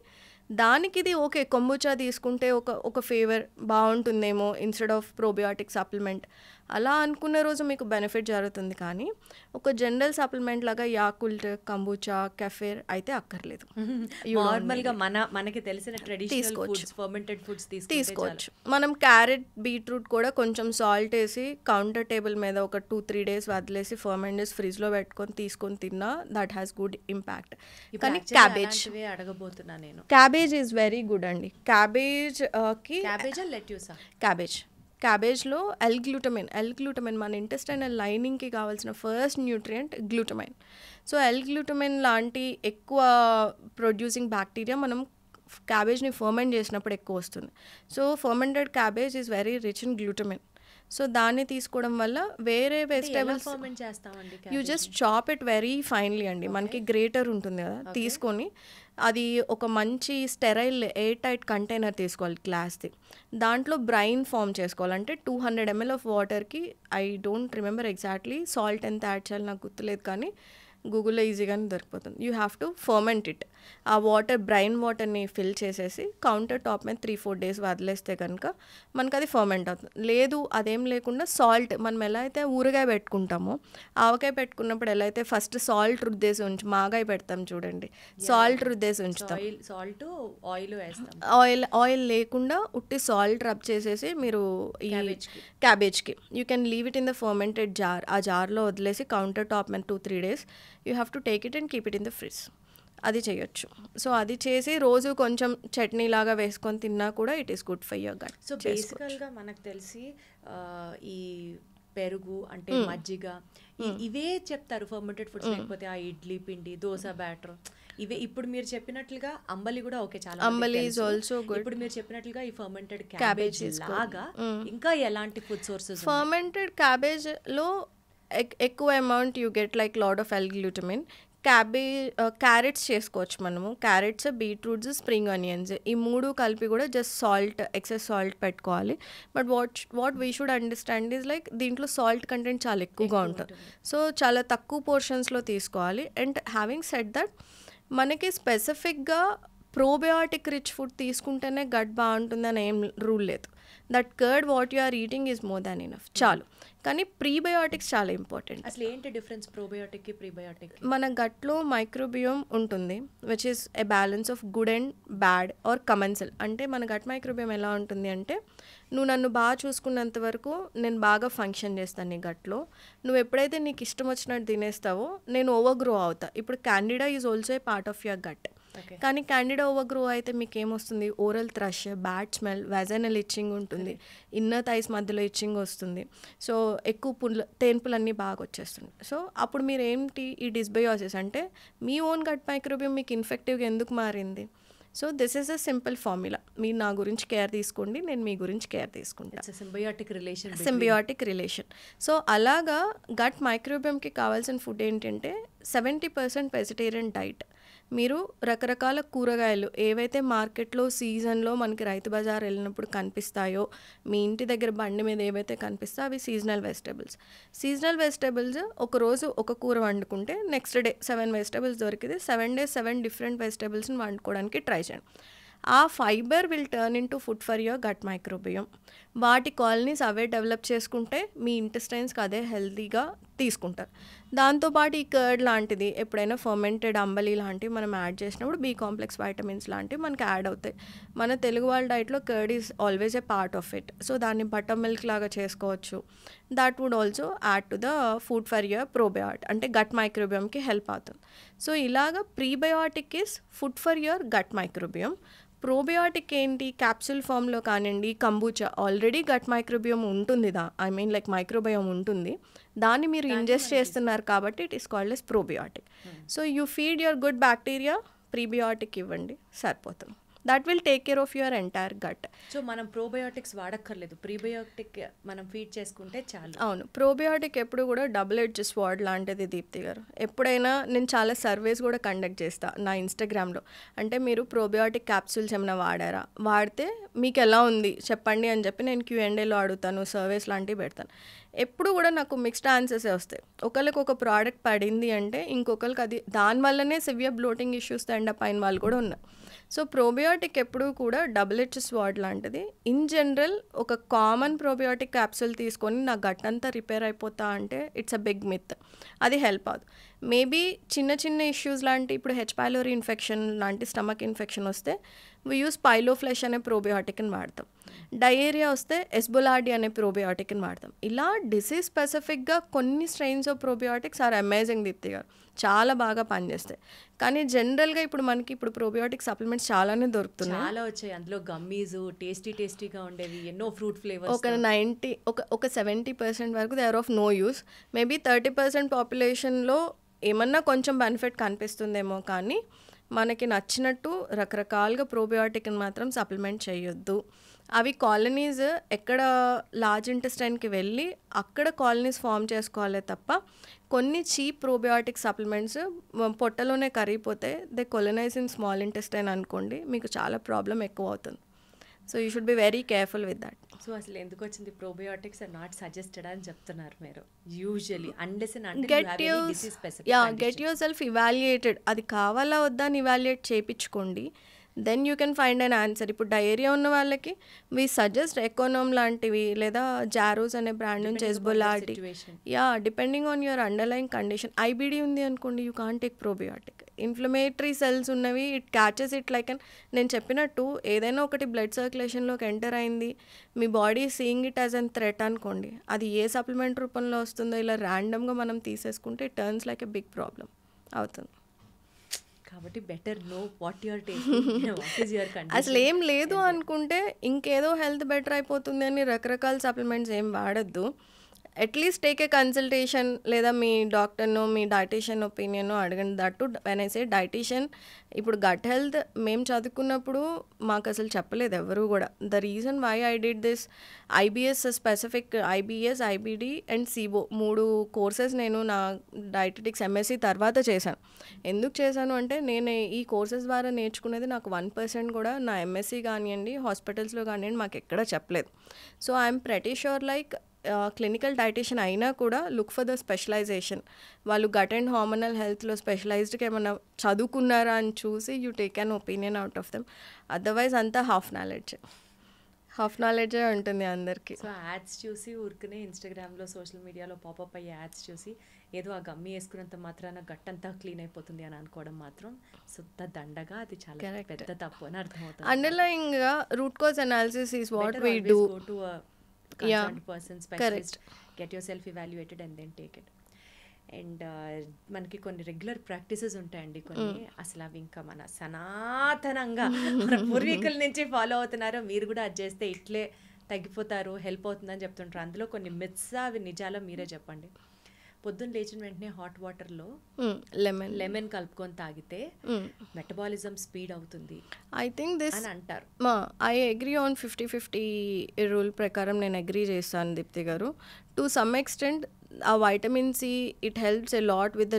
దానికి ఇది ఓకే కొంబుచా తీసుకుంటే ఒక ఫేవర్ బాగుంటుందేమో ఇన్స్టెడ్ ఆఫ్ ప్రోబియోటిక్ సప్లిమెంట్ అలా అనుకున్న రోజు మీకు బెనిఫిట్ జరుగుతుంది. కానీ ఒక జనరల్ సప్లిమెంట్ లాగా యాకుల్ట్, కంబుచా, కెఫెర్ అయితే అక్కర్లేదు. నార్మల్గా మనకి తెలిసిన ట్రెడిషనల్ ఫుడ్స్, ఫర్మెంటెడ్ ఫుడ్స్ తీసుకోవచ్చు. మనం క్యారెట్, బీట్రూట్ కూడా కొంచెం సాల్ట్ వేసి కౌంటర్ టేబుల్ మీద ఒక 2-3 days వదిలేసి ఫర్మెంట్ చేసి ఫ్రిడ్జ్లో పెట్టుకొని తీసుకొని తిన్నా దట్ హ్యాస్ గుడ్ ఇంపాక్ట్. కానీ క్యాబేజ్ అడగబోతున్నా నేను, క్యాబేజ్ ఈజ్ వెరీ గుడ్ అండి. క్యాబేజ్లో ఎల్-గ్లూటమైన్ మన ఇంటెస్టైనల్ లైనింగ్కి కావాల్సిన first nutrient glutamine. So L-glutamine లాంటి ఎక్కువ ప్రొడ్యూసింగ్ బ్యాక్టీరియా మనం క్యాబేజ్ని ఫర్మెంట్ చేసినప్పుడు ఎక్కువ వస్తుంది. So fermented cabbage is very rich in glutamine. So దాన్ని తీసుకోవడం వల్ల వేరే vegetables you just chop it very finely అండి. మనకి గ్రేటర్ ఉంటుంది కదా, తీసుకొని అది ఒక మంచి స్టెరైల్ ఎయిర్ టైట్ కంటైనర్ తీసుకోవాలి గ్లాస్ది. దాంట్లో బ్రైన్ ఫామ్ చేసుకోవాలి. అంటే 200 ml ఆఫ్ వాటర్కి, I don't remember exactly salt ఎంత యాడ్ చేయాలి నాకు గుర్తులేదు, కానీ గూగుల్లో ఈజీగానే దొరికిపోతుంది. You have to ferment it. ఆ బ్రైన్ వాటర్ని ఫిల్ చేసేసి కౌంటర్ టాప్ మీద 3-4 days వదిలేస్తే కనుక మనకు అది ఫర్మెంట్ అవుతుంది. లేదు అదేం లేకుండా సాల్ట్, మనం ఎలా అయితే ఊరగాయ పెట్టుకుంటామో, ఆవకాయ పెట్టుకున్నప్పుడు ఎలా అయితే ఫస్ట్ సాల్ట్ రుద్దేసి మాగాయ పెడతాం చూడండి, సాల్ట్ రుద్దేసి ఉంచుతాం, ఆయిల్ లేకుండా ఉట్టి సాల్ట్ రబ్ చేసేసి మీరు ఈ క్యాబేజ్కి you can leave it in the fermented jar. ఆ జార్లో వదిలేసి కౌంటర్ టాప్ మీద 2-3 days you have to take it and keep it in the fridge. అది చేయొచ్చు. సో అది చేసి రోజు కొంచెం చట్నీ లాగా వేసుకొని తిన్నా కూడా it is good for your gut. So బేసికల్గా మనకు తెలిసి ఈ పెరుగు అంటే మజ్జిగ ఇవే చెప్తారు ఫర్మెంటెడ్ ఫుడ్స్, లేకపోతే ఆ ఇడ్లీ పిండి, దోశ బ్యాటర్, ఇవే. ఇప్పుడు మీరు చెప్పినట్లుగా అంబలి కూడా ఓకే, చాలా అంబలి ఈజ్ ఆల్సో గుడ్. ఇప్పుడు మీరు చెప్పినట్లుగా ఈ ఫర్మెంటెడ్ క్యాబేజ్ లాగా ఇంకా ఎలాంటి ఫుడ్ సోర్సెస్? ఫర్మెంటెడ్ క్యాబేజ్లో ఎక్కువ amount you get like lot of L glutamine. Carrots చేసుకోవచ్చు మనము. క్యారెట్స్, బీట్రూట్స్, స్ప్రింగ్ ఆనియన్స్, ఈ 3 కలిపి కూడా జస్ట్ సాల్ట్, ఎక్సెస్ సాల్ట్ పెట్టుకోవాలి. But what we should understand is like దీంట్లో సాల్ట్ కంటెంట్ చాలా ఎక్కువగా ఉంటుంది. సో చాలా తక్కువ పోర్షన్స్లో తీసుకోవాలి. అండ్ హ్యావింగ్ సెడ్ దట్ మనకి స్పెసిఫిక్గా ప్రోబయాటిక్ రిచ్ ఫుడ్ తీసుకుంటేనే గట్ బాగుంటుందని ఏం రూల్ లేదు. That curd what you are eating is more than enough, చాలు. కానీ ప్రీబయోటిక్స్ చాలా ఇంపార్టెంట్. అసలు ఏంటి డిఫరెన్స్ ప్రోబయోటిక్కి ప్రీబయోటిక్కి? మన గట్లో మైక్రోబియోమ్ ఉంటుంది which is a balance of good and bad or commensal. అంటే మన గట్ మైక్రోబియోమ్ ఎలా ఉంటుంది అంటే, నువ్వు నన్ను బాగా చూసుకున్నంత వరకు నేను బాగా ఫంక్షన్ చేస్తాను నీ గట్లో. నువ్వు ఎప్పుడైతే నీకు ఇష్టం వచ్చినట్టు తినేస్తావో నేను ఓవర్ గ్రో అవుతా. ఇప్పుడు candida is also a part of your gut. కానీ క్యాండిడా ఓవర్ గ్రో అయితే మీకు ఏమొస్తుంది? Oral thrush, bad smell, vaginal itching ఉంటుంది, ఇన్నర్ థైస్ మధ్యలో ఇచ్చింగ్ వస్తుంది. సో ఎక్కువ తేన్పులన్నీ బాగా వచ్చేస్తుంది. సో అప్పుడు మీరు ఏంటి, ఈ డిస్బయోసిస్ అంటే మీ ఓన్ గట్ మైక్రోబియోమ్ మీకు ఇన్ఫెక్టివ్గా ఎందుకు మారింది? So this is a simple formula. మీరు నా గురించి కేర్ తీసుకోండి, నేను మీ గురించి కేర్ తీసుకుంటాను. Symbiotic relation. సో అలాగా గట్ మైక్రోబియోమ్కి కావాల్సిన ఫుడ్ ఏంటంటే 70% వెజిటేరియన్ డైట్. మీరు రకరకాల కూరగాయలు ఏవైతే మార్కెట్లో సీజన్లో మనకి రైతు బజార్ వెళ్ళినప్పుడు కనిపిస్తాయో, మీ ఇంటి దగ్గర బండి మీద ఏవైతే కనిపిస్తాయో అవి సీజనల్ వెజిటేబుల్స్. సీజనల్ వెజిటేబుల్స్ ఒకరోజు ఒక కూర వండుకుంటే నెక్స్ట్ డే 7 వెజిటేబుల్స్ దొరికితే 7 days 7 డిఫరెంట్ వెజిటేబుల్స్ని వండుకోవడానికి ట్రై చేయండి. ఆ fibre will turn into food for your gut microbiome. వాటి కాలనీస్ అవే డెవలప్ చేసుకుంటే మీ ఇంటెస్టైన్స్కి అదే హెల్తీగా తీసుకుంటారు. దాంతోపాటు ఈ కర్డ్ లాంటిది ఎప్పుడైనా ఫర్మెంటెడ్ అంబలి లాంటివి మనం యాడ్ చేసినప్పుడు బి కాంప్లెక్స్ వైటమిన్స్ లాంటివి మనకి యాడ్ అవుతాయి. మన తెలుగు వాళ్ళ డైట్లో curd is always a part of it. So దాన్ని బటర్ మిల్క్ లాగా చేసుకోవచ్చు. That would also add to the food for your probiotic, అంటే గట్ మైక్రోబియోమ్కి హెల్ప్ అవుతుంది. సో ఇలాగా prebiotic is food for your gut microbiome. Probiotic ఏంటి, క్యాప్సూల్ ఫామ్లో కానివ్వండి, కంబూచా ఆల్రెడీ గట్ మైక్రోబియోమ్ ఉంటుంది, లైక్ మైక్రోబయోమ్ ఉంటుంది, దాన్ని మీరు ఇంజెస్ట్ చేస్తున్నారు కాబట్టి it is called as probiotic. So you feed your good bacteria, prebiotic ఇవ్వండి, సరిపోతుంది. That will take care of your entire gut. So మనం ప్రోబయోటిక్స్ వాడక్కర్లేదు, ప్రీబయోటిక్ మనం ఫీడ్ చేసుకుంటే చాలు. అవును, ప్రోబయోటిక్ ఎప్పుడు కూడా డబుల్ ఎడ్జ్ స్వార్డ్ లాంటిది దీప్తి గారు. ఎప్పుడైనా నేను చాలా సర్వేస్ కూడా కండక్ట్ చేస్తాను నా ఇన్స్టాగ్రామ్లో. అంటే మీరు ప్రోబయోటిక్ క్యాప్సూల్స్ ఏమైనా వాడారా, వాడితే మీకు ఎలా ఉంది చెప్పండి అని చెప్పి నేను Q&Aలో అడుగుతాను, సర్వేస్ లాంటివి పెడతాను. ఎప్పుడు కూడా నాకు మిక్స్డ్ ఆన్సర్సే వస్తాయి. ఒకరికి ఒక ప్రోడక్ట్ పడింది అంటే ఇంకొకరికి అది దానివల్లనే సివియర్ బ్లోటింగ్ ఇష్యూస్ ఎండప్ అయిన వాళ్ళు కూడా ఉన్నారు. సో ప్రోబయోటిక్ ఎప్పుడూ కూడా డబుల్ ఎడ్జ్ స్వార్డ్ లాంటిది. ఇన్ జనరల్ ఒక కామన్ ప్రోబయోటిక్ క్యాప్సూల్ తీసుకొని నా గట్ అంతా రిపేర్ అయిపోతా అంటే ఇట్స్ అ బిగ్ మిత్. అది హెల్ప్ అవుతుంది. మేబీ చిన్న చిన్న ఇష్యూస్ లాంటి, ఇప్పుడు H. pylori ఇన్ఫెక్షన్ లాంటి స్టమక్ ఇన్ఫెక్షన్ వస్తే వి యూస్ పైలోఫ్లెష్ అనే ప్రోబయోటిక్ని వాడతాం. డయేరియా వస్తే ఎస్బోలార్డి అనే ప్రోబయోటిక్ని వాడతాం. ఇలా డిసీజ్ స్పెసిఫిక్గా కొన్ని strains of probiotics are amazing Deepthi గారు, చాలా బాగా పనిచేస్తాయి. కానీ జనరల్గా ఇప్పుడు మనకి ఇప్పుడు ప్రోబయోటిక్ సప్లిమెంట్స్ చాలానే దొరుకుతున్నాయి, చాలా వచ్చాయి. అందులో గమ్మీస్ టేస్టీగా ఉండేవి, ఎన్నో ఫ్రూట్ ఫ్లేవర్స్. ఒక 70% వరకు they are of no use. Maybe 30% పాపులేషన్లో ఏమన్నా కొంచెం బెనిఫిట్ కనిపిస్తుందేమో, కానీ మనకి నచ్చినట్టు రకరకాలుగా ప్రోబయోటిక్ని మాత్రం సప్లిమెంట్ చేయొద్దు. అవి కాలనీస్ ఎక్కడ లార్జ్ ఇంటెస్టైన్కి వెళ్ళి అక్కడ కాలనీస్ ఫామ్ చేసుకోవాలి తప్ప కొన్ని చీప్ ప్రోబయోటిక్ సప్లిమెంట్స్ పొట్టలోనే కరిగిపోతే they colonise in small intestine అనుకోండి, మీకు చాలా ప్రాబ్లం ఎక్కువ అవుతుంది. So you should be very careful with that. So అసలు ఎందుకు వచ్చింది ప్రోబయోటిక్స్ ఆర్ నాట్ సజెస్టెడ్ అని చెప్తున్నారు మీరు usually, unless and get your self evaluated. అది కావాలా వద్దా అని ఇవాల్యుయేట్ చేయించుకోండి, then you can find an answer. ఇప్పుడు డయేరియా ఉన్న వాళ్ళకి వీ సజెస్ట్ ఎకోనోమ్ లాంటివి లేదా జారోస్ అనే బ్రాండ్ నుంచి S boulardii. Depending on your underlying condition. IBD ఉంది అనుకోండి, you can't take probiotic. Inflammatory cells ఉన్నవి it catches it like and నేను చెప్పినట్టు ఏదైనా ఒకటి బ్లడ్ సర్క్యులేషన్లోకి ఎంటర్ అయింది, మీ body seeing it as an threat అనుకోండి, అది ఏ సప్లిమెంట్ రూపంలో వస్తుందో ఇలా ర్యాండమ్గా మనం తీసేసుకుంటే it turns like a big problem అవుతుంది. కాబట్టి better know what you're taking, what is your condition. అసలు ఏం లేదు అనుకుంటే ఇంకేదో హెల్త్ బెటర్ అయిపోతుంది అని రకరకాల సప్లిమెంట్స్ ఏం వాడద్దు. అట్లీస్ట్ టేక్ ఏ కన్సల్టేషన్, లేదా మీ డాక్టర్ను మీ డైటీషియన్ ఒపీనియన్ అడగండి. That when I say dietitian, ఇప్పుడు గట్ హెల్త్ మేము చదువుకున్నప్పుడు మాకు అసలు చెప్పలేదు ఎవరు కూడా. The reason why I did this IBS specific, IBS, IBD and SIBO 3 courses నేను నా డైటెటిక్స్ MSc తర్వాత చేశాను. ఎందుకు చేశాను అంటే నేను ఈ కోర్సెస్ ద్వారా నేర్చుకునేది నాకు 1% కూడా నా MSc కానివ్వండి హాస్పిటల్స్లో కానివ్వండి మాకు ఎక్కడ చెప్పలేదు. So I'm pretty sure like clinical dietitian అయినా కూడా లుక్ ఫర్ ద స్పెషలైజేషన్. వాళ్ళు గట్ అండ్ హార్మోనల్ హెల్త్లో స్పెషలైజ్డ్గా ఏమైనా చదువుకున్నారా అని చూసి you take an opinion out of them. Otherwise అంతా హాఫ్ నాలెడ్జ్. హాఫ్ నాలెడ్జే ఉంటుంది అందరికి. సో యాడ్స్ చూసి ఊరికనే ఇన్స్టాగ్రామ్లో సోషల్ మీడియాలో పాపప్ అయ్యే యాడ్స్ చూసి ఏదో ఆ గమ్మి వేసుకున్నంత మాత్రాన గట్టంతా క్లీన్ అయిపోతుంది అని అనుకోవడం మాత్రం శుద్ధ దండగా, అది చాలా పెద్ద తప్పు అని అర్థమవుతుంది. అండర్లయింగ్ గా root cause analysis is what we do. Go to a concerned person, specialist, get yourself evaluated and then take it. And మనకి కొన్ని రెగ్యులర్ ప్రాక్టీసెస్ ఉంటాయండి కొన్ని, అసలు అవి ఇంకా మన సనాతనంగా మన పూర్వీకుల నుంచి ఫాలో అవుతున్నారో, మీరు కూడా అది చేస్తే ఇట్లే తగ్గిపోతారు, హెల్ప్ అవుతుందని చెప్తుంటారు. అందులో కొన్ని మిత్స్, అవి నిజాలో మీరే చెప్పండి. పొద్దున్న లేచిన వెంటనే హాట్ వాటర్లో లెమన్ కలుపుకొని తాగితే మెటబాలిజం స్పీడ్ అవుతుంది ఐ థింక్ దిస్ అని అంటారు. ఐ అగ్రీ ఆన్ 50-50 రూల్ ప్రకారం నేను అగ్రీ చేస్తాను దీప్తి గారు. To some extent uh vitamin C it helps a lot with the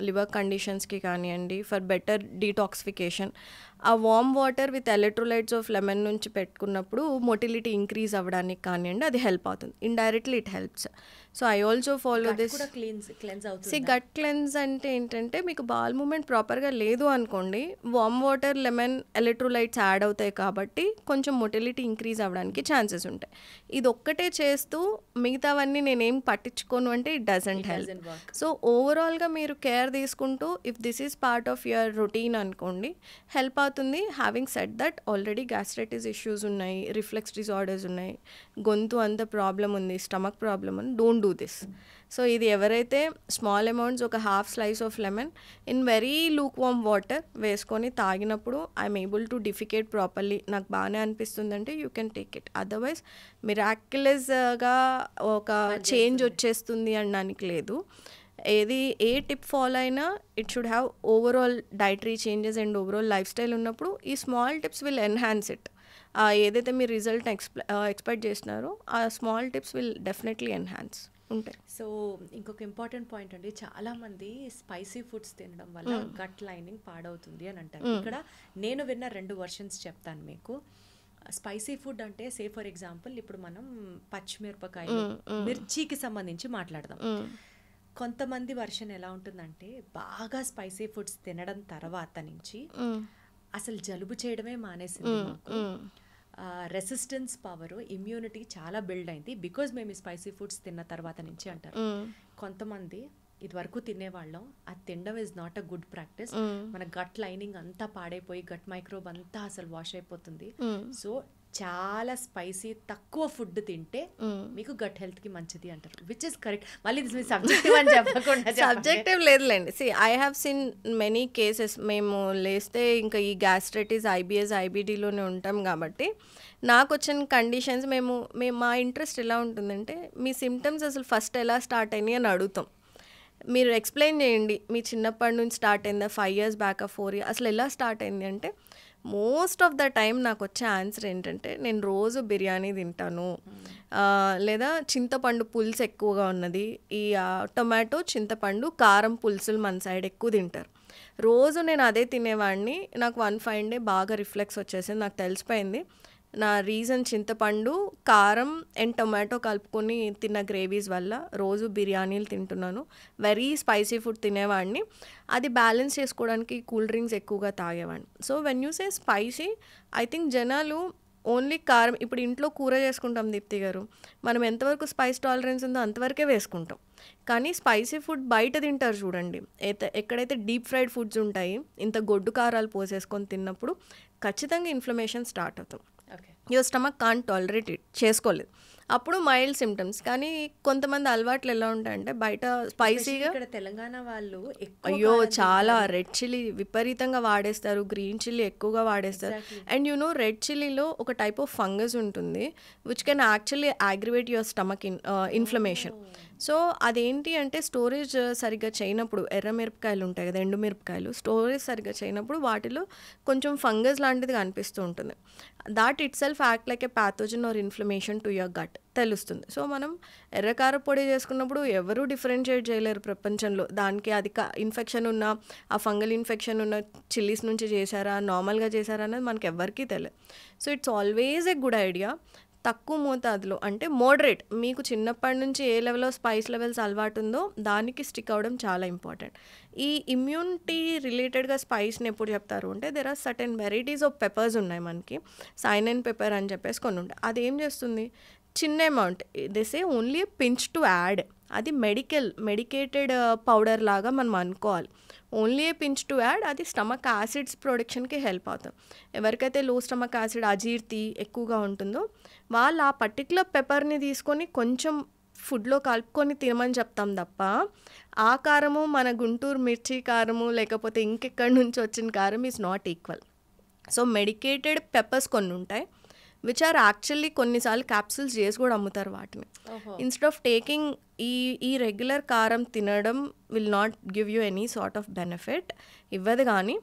liver కండిషన్స్కి కానివ్వండి, for better detoxification. Uh warm water with electrolytes of lemon నుంచి పెట్టుకున్నప్పుడు మొటిలిటీ ఇంక్రీజ్ అవ్వడానికి కానివ్వండి, అది హెల్ప్ అవుతుంది. Indirectly it helps. So I also follow this. Gut cleanse అంటే ఏంటంటే, మీకు బాల్ మూమెంట్ ప్రాపర్గా లేదు అనుకోండి, warm water lemon electrolytes add అవుతాయి కాబట్టి కొంచెం మొటిలిటీ ఇంక్రీజ్ అవ్వడానికి ఛాన్సెస్ ఉంటాయి. ఇది ఒక్కటే చేస్తూ మిగతావన్నీ నేనేం పట్టించుకోను అంటే ఇట్ డజంట్ హెల్ప్. సో ఓవరాల్గా మీరు కేర్ తీసుకుంటూ if this is part of your routine అనుకోండి, హెల్ప్ అవుతుంది. Having said that, already gastritis issues ఉన్నాయి, రిఫ్లెక్స్ డిజార్డర్స్ ఉన్నాయి, గొంతు అంత ప్రాబ్లం ఉంది, స్టమక్ ప్రాబ్లం ఉంది, డోంట్ డూ దిస్. సో ఇది ఎవరైతే స్మాల్ అమౌంట్స్, ఒక half slice of lemon in very lukewarm water వేసుకొని తాగినప్పుడు I'm able to defecate properly, నాకు బాగానే అనిపిస్తుంది అంటే you can take it. Otherwise మిరాక్యులస్గా ఒక చేంజ్ వచ్చేస్తుంది అనడానికి లేదు. ఏ టిప్ ఫాలో అయినా it should have overall dietary changes and overall life style ఉన్నప్పుడు ఈ small tips will enhance it. ఏదైతే మీరు రిజల్ట్ ఎక్స్పెక్ట్ చేసినారో ఆ small tips will definitely enhance ఉంటాయి. సో ఇంకొక ఇంపార్టెంట్ పాయింట్ అండి, చాలా మంది స్పైసీ ఫుడ్స్ తినడం వల్ల గట్ లైనింగ్ పాడవుతుంది అని అంటారు. ఇక్కడ నేను విన్న 2 వర్షన్స్ చెప్తాను మీకు. స్పైసీ ఫుడ్ అంటే సే ఫర్ ఎగ్జాంపుల్ ఇప్పుడు మనం పచ్చిమిరపకాయలు, మిర్చికి సంబంధించి మాట్లాడదాం. కొంతమంది వర్షన్ ఎలా ఉంటుందంటే, బాగా స్పైసీ ఫుడ్స్ తినడం తర్వాత నుంచి అసలు జలుబు చేయడమే మానేసింది మాకు, రెసిస్టెన్స్ పవర్, ఇమ్యూనిటీ చాలా బిల్డ్ అయింది బికాజ్ మేము ఈ స్పైసీ ఫుడ్స్ తిన్న తర్వాత నుంచి అంటారు. కొంతమంది ఇది వరకు తినేవాళ్ళం, అది తినడం is not a good practice, మన గట్ లైనింగ్ అంతా పాడైపోయి గట్ మైక్రోబ్ అంతా అసలు వాష్ అయిపోతుంది. సో చాలా స్పైసీ తక్కువ ఫుడ్ తింటే మీకు గట్ హెల్త్ కి మంచిది అంటారు, విచ్ ఇస్ కరెక్ట్. మళ్ళీ ఇది సబ్జెక్టివ్ అని చెప్పకుండా, సబ్జెక్టివ్ లేదులేండి. See I have seen many cases. మేము లేస్తే ఇంకా ఈ గ్యాస్ట్రైటిస్, ఐబిఎస్, ఐబిడిలోనే ఉంటాం కాబట్టి నాకు వచ్చిన కండిషన్స్ మేము మా ఇంట్రెస్ట్ ఎలా ఉంటుందంటే, మీ సిమ్టమ్స్ అసలు ఫస్ట్ ఎలా స్టార్ట్ అయినాయి అని అడుగుతాం. మీరు ఎక్స్ప్లెయిన్ చేయండి, మీ చిన్నప్పటి నుంచి స్టార్ట్ అయిందా, 5 years బ్యాక్, 4 years, అసలు ఎలా స్టార్ట్ అయింది అంటే, మోస్ట్ ఆఫ్ ద టైం నాకు వచ్చే ఆన్సర్ ఏంటంటే, నేను రోజు బిర్యానీ తింటాను, లేదా చింతపండు పులుసు ఎక్కువగా ఉన్నది, ఈ టొమాటో, చింతపండు, కారం పులుసులు మన సైడ్ ఎక్కువ తింటారు. రోజు నేను అదే తినేవాడిని. నాకు 1 fine day బాగా రిఫ్లెక్స్ వచ్చేసింది. నాకు తెలిసిపోయింది నా రీజన్ చింతపండు, కారం అండ్ టొమాటో కలుపుకొని తిన్న గ్రేవీస్ వల్ల. రోజు బిర్యానీలు తింటున్నాను, వెరీ స్పైసీ ఫుడ్ తినేవాడిని. అది బ్యాలెన్స్ చేసుకోవడానికి కూల్ డ్రింక్స్ ఎక్కువగా తాగేవాడిని. So when you say spicy, I think జనాలు ఓన్లీ కారం, ఇప్పుడు ఇంట్లో కూర చేసుకుంటాం దీప్తి గారు, మనం ఎంతవరకు స్పైస్ టాలరెన్స్ ఉందో అంతవరకే వేసుకుంటాం. కానీ స్పైసీ ఫుడ్ బయట తింటారు చూడండి, ఎక్కడైతే డీప్ ఫ్రైడ్ ఫుడ్స్ ఉంటాయి, ఇంత గొడ్డు కారాలు పోసేసుకొని తిన్నప్పుడు ఖచ్చితంగా ఇన్ఫ్లమేషన్ స్టార్ట్ అవుతాం. Your stomach can't tolerate it, చేసుకోలేదు, అప్పుడు మైల్డ్ సిమ్టమ్స్. కానీ కొంతమంది అలవాట్లు ఎలా ఉంటాయంటే, బయట స్పైసీగా, తెలంగాణ వాళ్ళు అయ్యో చాలా రెడ్ చిల్లీ విపరీతంగా వాడేస్తారు, గ్రీన్ చిల్లీ ఎక్కువగా వాడేస్తారు. అండ్ యూనో రెడ్ చిల్లీలో ఒక టైప్ ఆఫ్ ఫంగస్ ఉంటుంది which can actually aggravate your stomach inflammation. So అదేంటి అంటే, స్టోరేజ్ సరిగ్గా చేయనప్పుడు, ఎర్ర మిరపకాయలు ఉంటాయి కదా, ఎండు మిరపకాయలు, స్టోరేజ్ సరిగ్గా చేయనప్పుడు వాటిలో కొంచెం ఫంగస్ లాంటిది కనిపిస్తూ ఉంటుంది. That itself act like a pathogen or inflammation to your gut తెలుస్తుంది. సో మనం ఎర్రకార పొడి చేసుకున్నప్పుడు ఎవరూ డిఫరెన్షియేట్ చేయలేరు ప్రపంచంలో, దానికి అది ఇన్ఫెక్షన్ ఉన్న, ఆ ఫంగల్ ఇన్ఫెక్షన్ ఉన్న చిల్లీస్ నుంచి చేశారా, నార్మల్గా చేశారా అనేది మనకి ఎవరికీ తెలియదు. So it's always a good idea తక్కువ మోతాదులో అంటే మోడరేట్, మీకు చిన్నప్పటి నుంచి ఏ లెవెల్లో స్పైస్ లెవెల్స్ అలవాటు ఉందో దానికి స్టిక్ అవ్వడం చాలా ఇంపార్టెంట్. ఈ ఇమ్యూనిటీ రిలేటెడ్గా స్పైస్ని ఎప్పుడు చెప్తారు అంటే there are certain varieties of peppers ఉన్నాయి మనకి, సైనన్ పెప్పర్ అని చెప్పేసి కొన్ని ఉంటాయి. అది ఏం చేస్తుంది, చిన్న amount దిసే only pinch to add, అది మెడికేటెడ్ పౌడర్ లాగా మనం అనుకోవాలి. ఓన్లీ పించ్ టు యాడ్, అది స్టమక్ యాసిడ్స్ ప్రొడక్షన్కి హెల్ప్ అవుతుంది. ఎవరికైతే లో స్టమక్ యాసిడ్ అజీర్తి ఎక్కువగా ఉంటుందో వాళ్ళు ఆ పర్టికులర్ పెప్పర్ని తీసుకొని కొంచెం ఫుడ్లో కలుపుకొని తినమని చెప్తాం తప్ప ఆ కారము మన గుంటూరు మిర్చి కారము లేకపోతే ఇంకెక్కడి నుంచి వచ్చిన కారం is not equal. So medicated peppers కొన్ని ఉంటాయి విచ్ ఆర్ యాక్చువల్లీ కొన్నిసార్లు క్యాప్సూల్స్ చేసి కూడా అమ్ముతారు వాటిని. ఇన్స్టెడ్ ఆఫ్ టేకింగ్ ఈ రెగ్యులర్ కారం తినడం will not give you any sort of benefit ఇవ్వదు. కానీ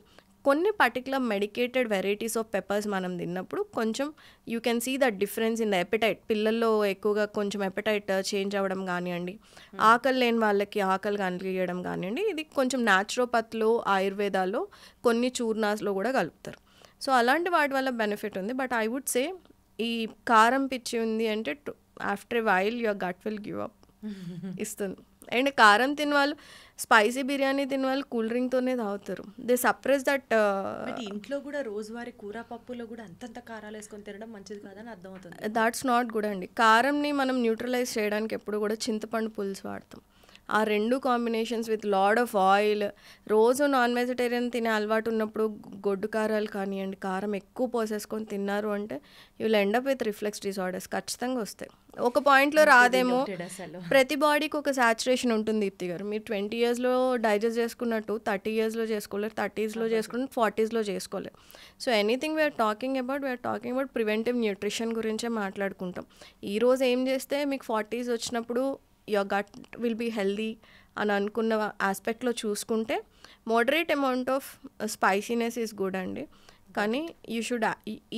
కొన్ని particular medicated varieties of peppers మనం తిన్నప్పుడు కొంచెం you can see that difference in the appetite. పిల్లల్లో ఎక్కువగా కొంచెం ఎపిటైట్ చేంజ్ అవ్వడం కానివ్వండి, ఆకలి లేని వాళ్ళకి ఆకలి కలిగడం కానివ్వండి, ఇది కొంచెం న్యాచురోపతిలో ఆయుర్వేదాలో కొన్ని చూర్నాస్లో కూడా కలుపుతారు. సో అలాంటి వాటి వల్ల బెనిఫిట్ ఉంది. బట్ ఐ వుడ్ సే ఈ కారం పిచ్చి ఉంది అంటే after a while your gut will give up ఇస్తుంది. అండ్ కారం తినవాళ్ళు, స్పైసీ బిర్యానీ తినవాళ్ళు కూల్ డ్రింక్తోనే తాగుతారు. They suppress that. ఇంట్లో కూడా రోజువారీ కూర పప్పులో కూడా అంతంత కారాలు వేసుకొని తినడం మంచిది కాదని అర్థమవుతుంది. దాట్స్ నాట్ గుడ్ అండి. కారంని మనం న్యూట్రలైజ్ చేయడానికి ఎప్పుడు కూడా చింతపండు పులుసు వాడతాం. ఆ రెండు combinations with lot of oil, రోజు నాన్ వెజిటేరియన్ తినే అలవాటు ఉన్నప్పుడు గొడ్డు కారాలు కానివ్వండి, కారం ఎక్కువ పోసేసుకొని తిన్నారు అంటే you will end up with reflex disorders ఖచ్చితంగా వస్తాయి. ఒక పాయింట్లో రాదేమో, ప్రతి బాడీకి ఒక సాచురేషన్ ఉంటుంది దీప్తి గారు. మీరు 20 yearsలో డైజెస్ట్ చేసుకున్నట్టు 30 yearsలో చేసుకోలేరు, 30sలో చేసుకున్నట్టు 40sలో చేసుకోలేరు. So anything we're talking about preventive nutrition గురించే మాట్లాడుకుంటాం. ఈరోజు ఏం చేస్తే మీకు 40s వచ్చినప్పుడు your gut will be healthy అని అనుకున్న ఆస్పెక్ట్లో చూసుకుంటే moderate amount of spiciness is good అండి. కానీ you should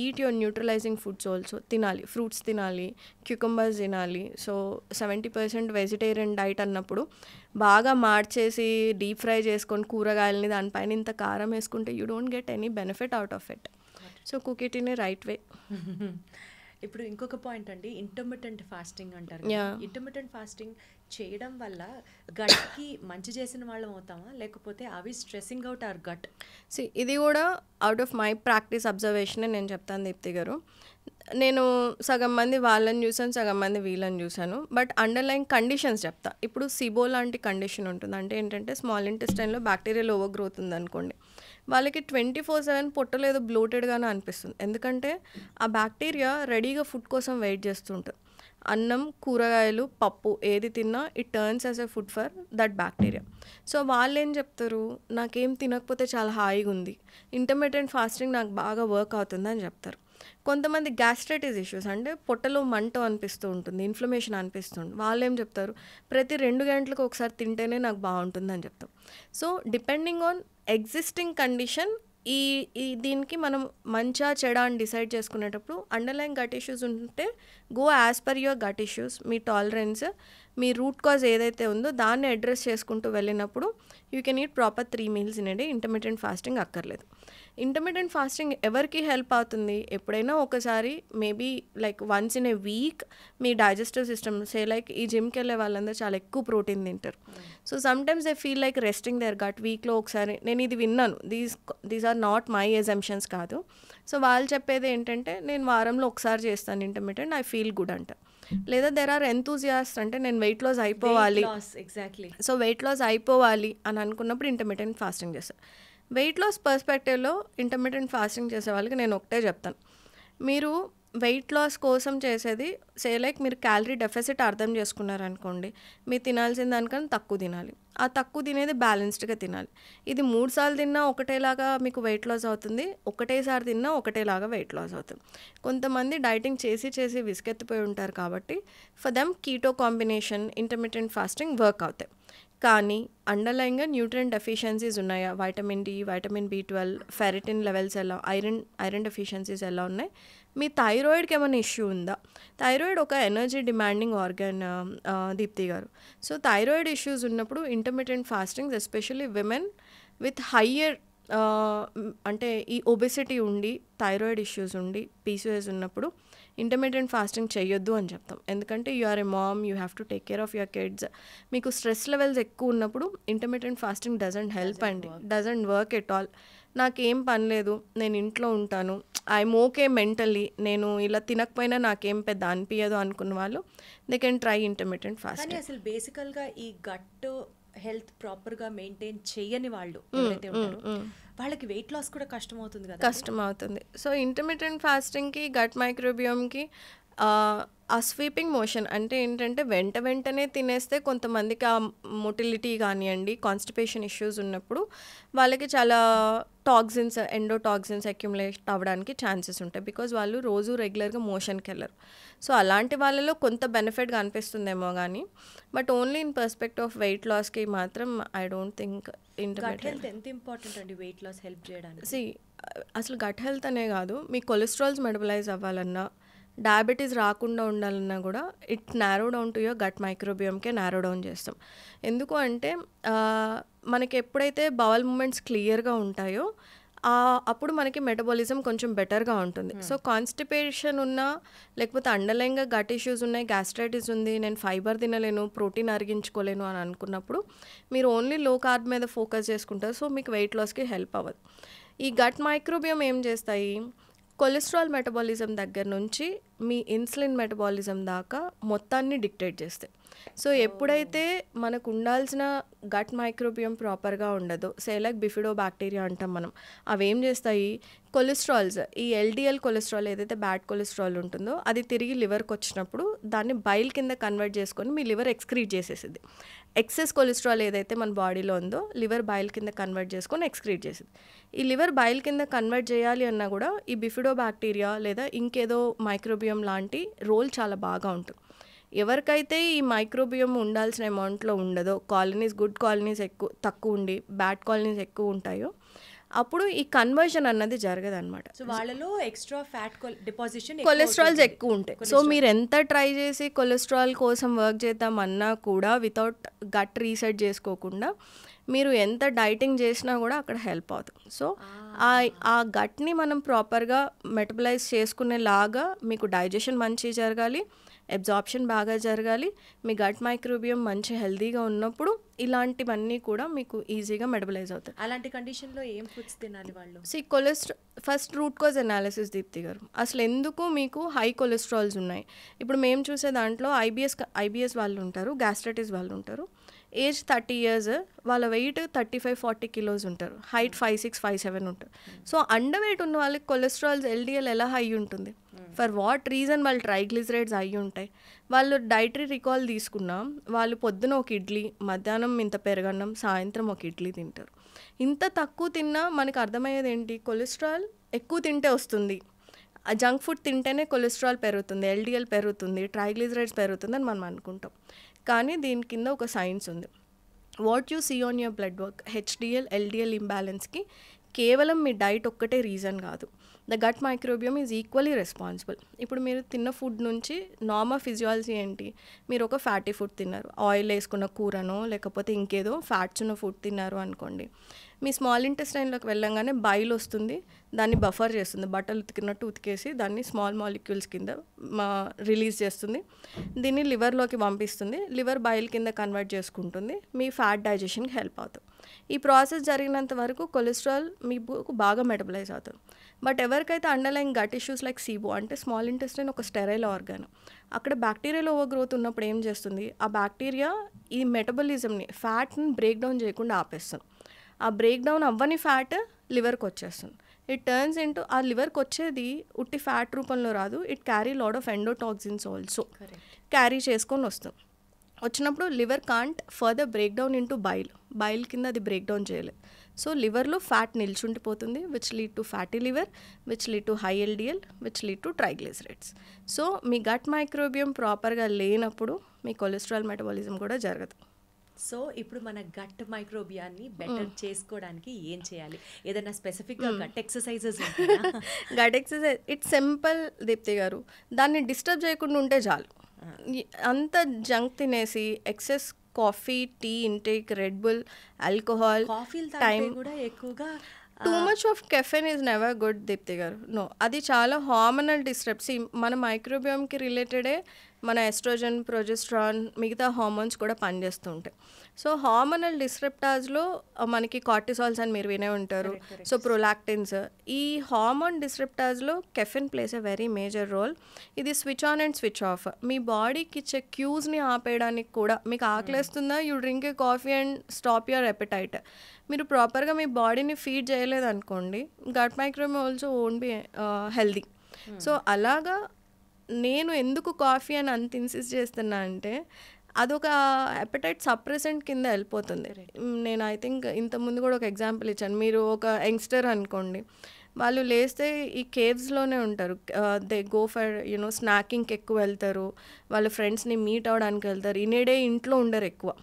eat your neutralizing foods also. తినాలి, ఫ్రూట్స్ తినాలి, క్యూకంబర్స్ తినాలి. సో 70% వెజిటేరియన్ డైట్ అన్నప్పుడు బాగా మార్చేసి డీప్ ఫ్రై చేసుకొని కూరగాయలని దానిపైన ఇంత కారం వేసుకుంటే you don't get any benefit out of it. So cook it in a right way. ఇప్పుడు ఇంకొక పాయింట్ అండి, ఇంటర్మిటెంట్ ఫాస్టింగ్ అంటారు. ఇంటర్మిటెంట్ ఫాస్టింగ్ చేయడం వల్ల గట్కి మంచి చేసిన వాళ్ళం అవుతామా, లేకపోతే అవి స్ట్రెస్సింగ్ అవుట్ అవర్ గట్? ఇది కూడా out of my practice observation నేను చెప్తాను దీప్తి గారు. నేను సగం మంది వాళ్ళని చూసాను, సగం మంది వీళ్ళని చూశాను. బట్ అండర్లైన్ కండిషన్స్ చెప్తా. ఇప్పుడు సిబో లాంటి కండిషన్ ఉంటుంది. అంటే ఏంటంటే స్మాల్ ఇంటెస్టైన్లో బ్యాక్టీరియల్ ఓవర్ గ్రోత్ ఉందనుకోండి, వాళ్ళకి 24/7 పొట్టలో ఏదో బ్లోటెడ్గానే అనిపిస్తుంది. ఎందుకంటే ఆ బ్యాక్టీరియా రెడీగా ఫుడ్ కోసం వెయిట్ చేస్తుంటుంది. అన్నం, కూరగాయలు, పప్పు ఏది తిన్నా it turns as a food for that bacteria. So వాళ్ళు ఏం చెప్తారు, నాకేం తినకపోతే చాలా హాయిగా ఉంది, ఇంటర్మిటెంట్ ఫాస్టింగ్ నాకు బాగా వర్క్ అవుతుంది అని చెప్తారు. కొంతమంది గ్యాస్ట్రైటిస్ ఇష్యూస్, అంటే పొట్టలో మంట అనిపిస్తూ ఉంటుంది, ఇన్ఫ్లమేషన్ అనిపిస్తుంది, వాళ్ళు ఏం చెప్తారు, ప్రతి 2 గంటలకు ఒకసారి తింటేనే నాకు బాగుంటుంది అని చెప్తాం. So depending on existing condition ఈ దీనికి మనం మంచిగా చెడా అని డిసైడ్ చేసుకునేటప్పుడు అండర్లైన్ గట్ ఇష్యూస్ ఉంటే go as per your gut issues, మీ టాలరెన్స్, మీ రూట్ కాజ్ ఏదైతే ఉందో దాన్ని అడ్రస్ చేసుకుంటూ వెళ్ళినప్పుడు you can eat proper 3 meals in a day. Intermittent fasting అక్కర్లేదు. ఇంటర్మిటెంట్ ఫాస్టింగ్ ఎవరికి హెల్ప్ అవుతుంది, ఎప్పుడైనా ఒకసారి maybe like once in a week మీ డైజెస్టివ్ సిస్టమ్ సే లైక్ ఈ జిమ్కి వెళ్ళే వాళ్ళందరూ చాలా ఎక్కువ ప్రోటీన్ తింటారు. So sometimes they feel like resting their gut. వీక్లో ఒకసారి, నేను ఇది విన్నాను, these are not my assumptions కాదు. సో వాళ్ళు చెప్పేది ఏంటంటే నేను వారంలో ఒకసారి చేస్తాను ఇంటర్మిటెంట్, ఐ ఫీల్ గుడ్ అంట. లేదా దెర్ ఆర్ ఎంతూజియాస్ట్, అంటే నేను వెయిట్ లాస్ అయిపోవాలి, ఎగ్జాక్ట్లీ, సో వెయిట్ లాస్ అయిపోవాలి అని అనుకున్నప్పుడు ఇంటర్మిటెంట్ ఫాస్టింగ్ చేస్తాను. వెయిట్ లాస్ పర్స్పెక్టివ్లో ఇంటర్మిటెంట్ ఫాస్టింగ్ చేసే వాళ్ళకి నేను ఒకటే చెప్తాను, మీరు వెయిట్ లాస్ కోసం చేసేది సే లైక్ మీరు క్యాలరీ డెఫిసిట్ అర్థం చేసుకున్నారనుకోండి, మీరు తినాల్సిన దానికన్నా తక్కువ తినాలి. ఆ తక్కువ తినేది బ్యాలెన్స్డ్గా తినాలి. ఇది 3 సార్లు తిన్నా ఒకటేలాగా మీకు వెయిట్ లాస్ అవుతుంది, ఒకటేసారి తిన్నా ఒకటేలాగా వెయిట్ లాస్ అవుతుంది. కొంతమంది డైటింగ్ చేసి విసుకెత్తిపోయి ఉంటారు కాబట్టి for them keto combination, intermittent fasting work అవుతాయి. కానీ అండర్లైన్గా న్యూట్రియంట్ డెఫిషియన్సీస్ ఉన్నాయా, vitamin D, vitamin B12, ferritin levels ఎలా, ఐరన్ డెఫిషియన్సీస్ ఎలా ఉన్నాయి, మీ థైరాయిడ్కి ఏమైనా ఇష్యూ ఉందా? థైరాయిడ్ ఒక ఎనర్జీ డిమాండింగ్ ఆర్గాన్ దీప్తి గారు. సో థైరాయిడ్ ఇష్యూస్ ఉన్నప్పుడు intermittent fastings especially women with higher అంటే ఈ ఒబెసిటీ ఉండి థైరాయిడ్ ఇష్యూస్ ఉండి PCOS ఉన్నప్పుడు ఇంటర్మీడియట్ ఫాస్టింగ్ చేయొద్దు అని చెప్తాం. ఎందుకంటే you are a mom, you have to take care of your kids. మీకు స్ట్రెస్ లెవెల్స్ ఎక్కువ ఉన్నప్పుడు ఇంటర్మీడియట్ ఫాస్టింగ్ డజంట్ హెల్ప్ అండి, డజంట్ వర్క్ ఎట్ ఆల్. నాకేం పని లేదు, నేను ఇంట్లో ఉంటాను, ఐఎమ్ ఓకే మెంటలీ, నేను ఇలా తినకపోయినా నాకేం పెద్ద అనిపించదు అనుకున్న వాళ్ళు they can try intermediate fasting. కానీ అసలు బేసికల్గా ఈ గట్ హెల్త్ ప్రాపర్గా మెయింటైన్ చేయని వాళ్ళు ఎవరైతే ఉంటారో వాళ్ళకి వెయిట్ లాస్ కూడా కష్టం అవుతుంది కదా. కష్టం అవుతుంది. సో ఇంటర్మీడియట్ ఫాస్టింగ్కి గట్ మైక్రోబియోమ్కి ఆ స్వీపింగ్ మోషన్ అంటే ఏంటంటే వెంటనే తినేస్తే కొంతమందికి ఆ మొటిలిటీ కానివ్వండి, కాన్స్టిపేషన్ ఇష్యూస్ ఉన్నప్పుడు వాళ్ళకి చాలా టాక్సిన్స్, ఎండోటాక్సిన్స్ అక్యుములేట్ అవ్వడానికి ఛాన్సెస్ ఉంటాయి. బికాజ్ వాళ్ళు రోజు రెగ్యులర్గా మోషన్కి వెళ్ళరు. సో అలాంటి వాళ్ళలో కొంత బెనిఫిట్గా అనిపిస్తుందేమో కానీ but only in perspect of weight లాస్కి మాత్రం I don't think gut health ఎంత ఇంపార్టెంట్ అండి వెయిట్ లాస్ హెల్ప్ చేయడానికి. అసలు గట్ హెల్త్ అనే కాదు, మీ కొలెస్ట్రాల్స్ మెటబలైజ్ అవ్వాలన్నా, డయాబెటీస్ రాకుండా ఉండాలన్నా కూడా it narrow down to your gut మైక్రోబియోమ్కే నారో డౌన్ చేస్తాం. ఎందుకు అంటే మనకి ఎప్పుడైతే బవల్ మూమెంట్స్ క్లియర్గా ఉంటాయో అప్పుడు మనకి మెటబాలిజం కొంచెం బెటర్గా ఉంటుంది. సో కాన్స్టిపేషన్ ఉన్నా, లేకపోతే అండర్లైన్గా గట్ ఇష్యూస్ ఉన్నాయి, గ్యాస్ట్రైటిస్ ఉంది, నేను ఫైబర్ తినలేను, ప్రోటీన్ అరిగించుకోలేను అని అనుకున్నప్పుడు మీరు ఓన్లీ లో కార్బ్ మీద ఫోకస్ చేసుకుంటారు. సో మీకు వెయిట్ లాస్కి హెల్ప్ అవ్వదు. ఈ గట్ మైక్రోబియోమ్ ఏం చేస్తాయి, కొలెస్ట్రాల్ మెటబాలిజం దగ్గర నుంచి మీ ఇన్సులిన్ మెటబాలిజం దాకా మొత్తాన్ని డిక్టేట్ చేస్తాయి. సో ఎప్పుడైతే మనకు ఉండాల్సిన గట్ మైక్రోబియం ప్రాపర్గా ఉండదో, లైక్ బిఫిడో బ్యాక్టీరియా అంటాం మనం, అవి ఏం చేస్తాయి, కొలెస్ట్రాల్స్, ఈ ఎల్డిఎల్ కొలెస్ట్రాల్ ఏదైతే బ్యాడ్ కొలెస్ట్రాల్ ఉంటుందో అది తిరిగి లివర్కి వచ్చినప్పుడు దాన్ని బైల్ కింద కన్వర్ట్ చేసుకొని మీ లివర్ ఎక్స్క్రీట్ చేసేసింది. ఎక్సెస్ కొలెస్ట్రాల్ ఏదైతే మన బాడీలో ఉందో లివర్ బైల్ కింద కన్వర్ట్ చేసుకొని ఎక్స్క్రీట్ చేసింది. ఈ లివర్ బైల్ కింద కన్వర్ట్ చేయాలి అన్నా కూడా ఈ బిఫిడో బ్యాక్టీరియా లేదా ఇంకేదో మైక్రోబియం లాంటి రోల్ చాలా బాగా ఉంటుంది. ఎవరికైతే ఈ మైక్రోబియం ఉండాల్సిన అమౌంట్లో ఉండదో, కాలనీస్, గుడ్ కాలనీస్ తక్కువ ఉండి బ్యాడ్ కాలనీస్ ఎక్కువ ఉంటాయో అప్పుడు ఈ కన్వర్షన్ అన్నది జరగదన్నమాట. సో వాళ్ళలో ఎక్స్ట్రా ఫ్యాట్ డిపాజిషన్, కొలెస్ట్రాల్స్ ఎక్కువ ఉంటాయి. సో మీరు ఎంత ట్రై చేసి కొలెస్ట్రాల్ కోసం వర్క్ చేద్దామన్నా కూడా వితౌట్ గట్ రీసెట్ చేసుకోకుండా మీరు ఎంత డైటింగ్ చేసినా కూడా అక్కడ హెల్ప్ అవుతుంది. సో ఆ గట్ని మనం ప్రాపర్గా మెటబలైజ్ చేసుకునేలాగా మీకు డైజెషన్ మంచిగా జరగాలి, అబ్జార్ప్షన్ బాగా జరగాలి, మీ గట్ మైక్రోబియం మంచి హెల్తీగా ఉన్నప్పుడు ఇలాంటివన్నీ కూడా మీకు ఈజీగా మెటబలైజ్ అవుతాయి. అలాంటి కండిషన్లో ఏం ఫుడ్స్ తినాలి వాళ్ళు? First root cause analysis Deepti garu, అసలు ఎందుకు మీకు హై కొలెస్ట్రాల్స్ ఉన్నాయి. ఇప్పుడు మేము చూసే దాంట్లో ఐబిఎస్ వాళ్ళు ఉంటారు, గ్యాస్ట్రైటిస్ వాళ్ళు ఉంటారు, ఏజ్ 30 years, వాళ్ళ వెయిట్ 35-40 kilos ఉంటారు, హైట్ 5'6", 5'7" ఉంటారు. సో అండర్ వెయిట్ ఉన్న వాళ్ళకి కొలెస్ట్రాల్స్ ఎల్డిఎల్ ఎలా హై ఉంటుంది, ఫర్ వాట్ రీజన్, వాళ్ళు ట్రైగ్లిజరైడ్స్ అయ్యి ఉంటాయి. వాళ్ళు డైటరీ రికాల్ తీసుకున్నా వాళ్ళు పొద్దున ఒక ఇడ్లీ, మధ్యాహ్నం ఇంత పెరగన్నం, సాయంత్రం ఒక ఇడ్లీ తింటారు. ఇంత తక్కువ తిన్నా మనకు అర్థమయ్యేది ఏంటి, కొలెస్ట్రాల్ ఎక్కువ తింటే వస్తుంది, జంక్ ఫుడ్ తింటేనే కొలెస్ట్రాల్ పెరుగుతుంది, ఎల్డిఎల్ పెరుగుతుంది, ట్రైగ్లిజరైడ్స్ పెరుగుతుంది అని మనం అనుకుంటాం. కానీ దీని కింద ఒక సైన్స్ ఉంది. What you see on your blood work, HDL LDL ఇంబ్యాలెన్స్కి కేవలం మీ డైట్ ఒక్కటే రీజన్ కాదు, the gut microbiome is equally responsible. ఇప్పుడు మీరు తిన్న ఫుడ్ నుంచి నార్మల్ ఫిజియాలజీ ఏంటి, మీరు ఒక ఫ్యాటీ ఫుడ్ తిన్నారు, ఆయిల్ వేసుకున్న కూరనో లేకపోతే ఇంకేదో ఫ్యాట్స్ ఉన్న ఫుడ్ తిన్నారు అనుకోండి, మీ స్మాల్ ఇంటెస్టైన్లోకి వెళ్ళంగానే బైల్ వస్తుంది, దాన్ని బఫర్ చేస్తుంది, బట్టలు ఉతికినట్టు ఉతికేసి దాన్ని స్మాల్ మాలిక్యూల్స్ కింద రిలీజ్ చేస్తుంది, దీన్ని లివర్లోకి పంపిస్తుంది, లివర్ బైల్ కింద కన్వర్ట్ చేసుకుంటుంది, మీ ఫ్యాట్ డైజెషన్కి హెల్ప్ అవుతుంది. ఈ ప్రాసెస్ జరిగినంత వరకు కొలెస్ట్రాల్ మీకు బాగా మెటబలైజ్ అవుతుంది. బట్ ఎవరికైతే underline gut issues like SIBO, అంటే స్మాల్ ఇంటెస్టైన్ ఒక స్టెరైల్ ఆర్గాన్, అక్కడ బ్యాక్టీరియల్ ఓవర్ గ్రోత్ ఉన్నప్పుడు ఏం చేస్తుంది, ఆ బ్యాక్టీరియా ఈ మెటబలిజంని, ఫ్యాట్ని బ్రేక్ డౌన్ చేయకుండా ఆపేస్తుంది. ఆ బ్రేక్ డౌన్ అవ్వని ఫ్యాట్ లివర్కి వచ్చేస్తుంది. ఇట్ టర్న్స్ ఇంటూ, ఆ లివర్కి వచ్చేది ఉట్టి ఫ్యాట్ రూపంలో రాదు, it carry load of endotoxins also carry చేసుకొని వస్తుంది. వచ్చినప్పుడు liver can't further break down into bile కింద అది బ్రేక్ డౌన్ చేయలేదు. సో లివర్లో ఫ్యాట్ నిల్చుండిపోతుంది, which lead to fatty liver, which lead to high LDL, which lead to triglycerides. So మీ గట్ మైక్రోబియం ప్రాపర్గా లేనప్పుడు మీ కొలెస్ట్రాల్ మెటబాలిజం కూడా జరగదు. సో ఇప్పుడు మన గట్ మైక్రోబియాన్ని బెటర్ చేసుకోవడానికి ఏం చేయాలి, ఏదైనా స్పెసిఫిక్గా gut exercises? Gut exercise it's simple Deepti garu, దాన్ని డిస్టర్బ్ చేయకుండా ఉంటే చాలు. అంత జంక్ తినేసి excess coffee, tea intake, Red Bull, alcohol, కాఫీలు తాగితే కూడా ఎక్కువగా too much of caffeine is never good Deepti garu. No, అది చాలా హార్మోనల్ డిస్టర్బ్స్. మన మైక్రోబియోమ్కి రిలేటెడే మన ఎస్ట్రోజన్, ప్రొజెస్ట్రాన్, మిగతా హార్మోన్స్ కూడా పనిచేస్తూ ఉంటాయి. సో హార్మోనల్ డిస్రప్టార్స్లో మనకి కార్టిసాల్స్ అని మీరు వినే ఉంటారు. సో ప్రొలాక్టిన్స్, ఈ హార్మోన్ డిస్రప్టార్స్లో caffeine plays a very major role. ఇది switch on and switch off. మీ బాడీకి ఇచ్చే క్యూస్ని ఆపేయడానికి కూడా, మీకు ఆకలేస్తుందా, you drink a coffee and stop your appetite. మీరు ప్రాపర్గా మీ బాడీని ఫీడ్ చేయలేదు అనుకోండి, gut microbiome also won't be healthy. So అలాగా నేను ఎందుకు కాఫీ అని అంత ఇన్సిస్ట్ చేస్తున్నా అంటే, అదొక అపెటైట్ సప్రెసెంట్ కింద వెళ్ళిపోతుంది. నేను ఐ థింక్ ఇంతకుముందు కూడా ఒక ఎగ్జాంపుల్ ఇచ్చాను. మీరు ఒక యంగ్స్టర్ అనుకోండి, వాళ్ళు లేస్తే ఈ కేవ్స్లోనే ఉంటారు. దే గో ఫర్ స్నాకింగ్కి ఎక్కువ వెళ్తారు, వాళ్ళ ఫ్రెండ్స్ని మీట్ అవ్వడానికి వెళ్తారు. ఇన్నే ఇంట్లో ఉండరు, ఎక్కువ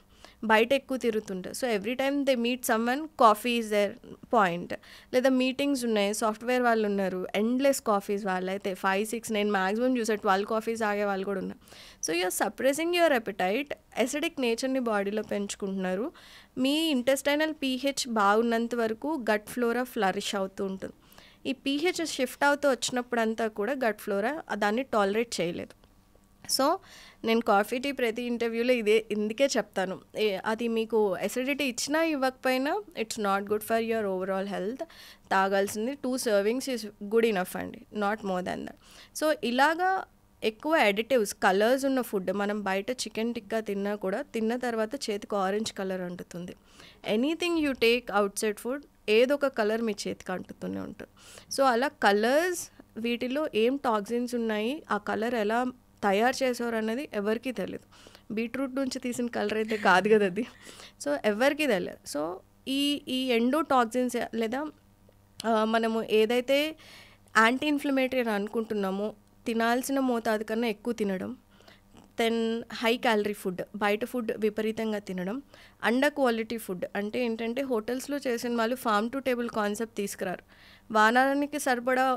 బయట ఎక్కువ తిరుగుతుంటారు. So every time they meet someone, coffee is their point. లేదా మీటింగ్స్ ఉన్నాయి, సాఫ్ట్వేర్ వాళ్ళు ఉన్నారు, ఎండ్లెస్ కాఫీస్. వాళ్ళైతే 5-6, నేను మ్యాక్సిమం చూసే 12 కాఫీస్ ఆగే వాళ్ళు కూడా ఉన్నారు. So you're suppressing your appetite, acidic నేచర్ని బాడీలో పెంచుకుంటున్నారు. మీ ఇంటెస్టైనల్ పీహెచ్ బాగున్నంత వరకు గట్ ఫ్లోరా ఫ్లరిష్ అవుతూ ఉంటుంది. ఈ పీహెచ్ షిఫ్ట్ అవుతూ వచ్చినప్పుడంతా కూడా గట్ ఫ్లోరా దాన్ని టాలరేట్ చేయలేదు. సో నేను కాఫీ టీ ప్రతి ఇంటర్వ్యూలో ఇందుకే చెప్తాను, అది మీకు ఎసిడిటీ ఇచ్చినా ఇవ్వకపోయినా it's not good for your overall health. తాగాల్సింది 2 servings ఈజ్ గుడ్ ఇనఫ్ అండి, not more than that. So ఇలాగా ఎక్కువ అడిటివ్స్, కలర్స్ ఉన్న ఫుడ్, మనం బయట చికెన్ టిక్కా తిన్నా కూడా తిన్న తర్వాత చేతికి ఆరెంజ్ కలర్ అంటుతుంది. Anything you take outside food, ఏదో ఒక కలర్ మీ చేతికి అంటుతూనే ఉంటుంది. సో అలా కలర్స్, వీటిలో ఏం టాక్సిన్స్ ఉన్నాయి, ఆ కలర్ ఎలా తయారు చేసేవారు అన్నది ఎవరికీ తెలియదు. బీట్రూట్ నుంచి తీసిన కలర్ అయితే కాదు కదా అది. సో ఎవరికీ తెలియదు. సో ఈ ఎండో టాక్సిన్స్, లేదా మనము ఏదైతే యాంటీ ఇన్ఫ్లమేటరీ అని అనుకుంటున్నామో తినాల్సిన మోతాదు కన్నా ఎక్కువ తినడం, దెన్ హై క్యాలరీ ఫుడ్, బయట ఫుడ్ విపరీతంగా తినడం, అండర్ క్వాలిటీ ఫుడ్ అంటే ఏంటంటే హోటల్స్లో చేసిన వాళ్ళు ఫార్మ్ టు టేబుల్ కాన్సెప్ట్ తీసుకురారు. వారానికి సరిపడా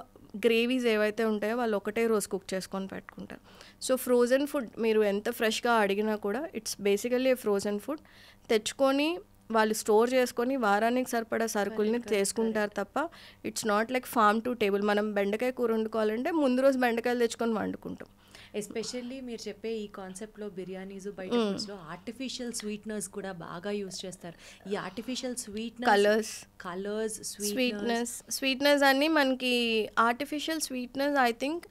గ్రేవీస్ ఏవైతే ఉంటాయో వాళ్ళు ఒకటే రోజు కుక్ చేసుకొని పెట్టుకుంటారు. సో ఫ్రోజన్ ఫుడ్ మీరు ఎంత ఫ్రెష్గా అడిగినా కూడా ఇట్స్ బేసికల్లీ ఫ్రోజన్ ఫుడ్ తెచ్చుకొని వాళ్ళు స్టోర్ చేసుకొని వారానికి సరిపడా సరుకుల్ని చేసుకుంటారు తప్ప it's not like farm to table. మనం బెండకాయ కూర వండుకోవాలంటే ముందు రోజు బెండకాయలు తెచ్చుకొని వండుకుంటాం. ఎస్పెషల్లీ మీరు చెప్పే ఈ కాన్సెప్ట్లో బిర్యానీస్, బయట ఫుడ్స్లో ఆర్టిఫిషియల్ స్వీట్నర్స్ కూడా బాగా యూస్ చేస్తారు. ఈ ఆర్టిఫిషియల్ కలర్స్ స్వీట్నెస్ అన్నీ మనకి ఆర్టిఫిషియల్ స్వీట్నెస్ ఐ థింక్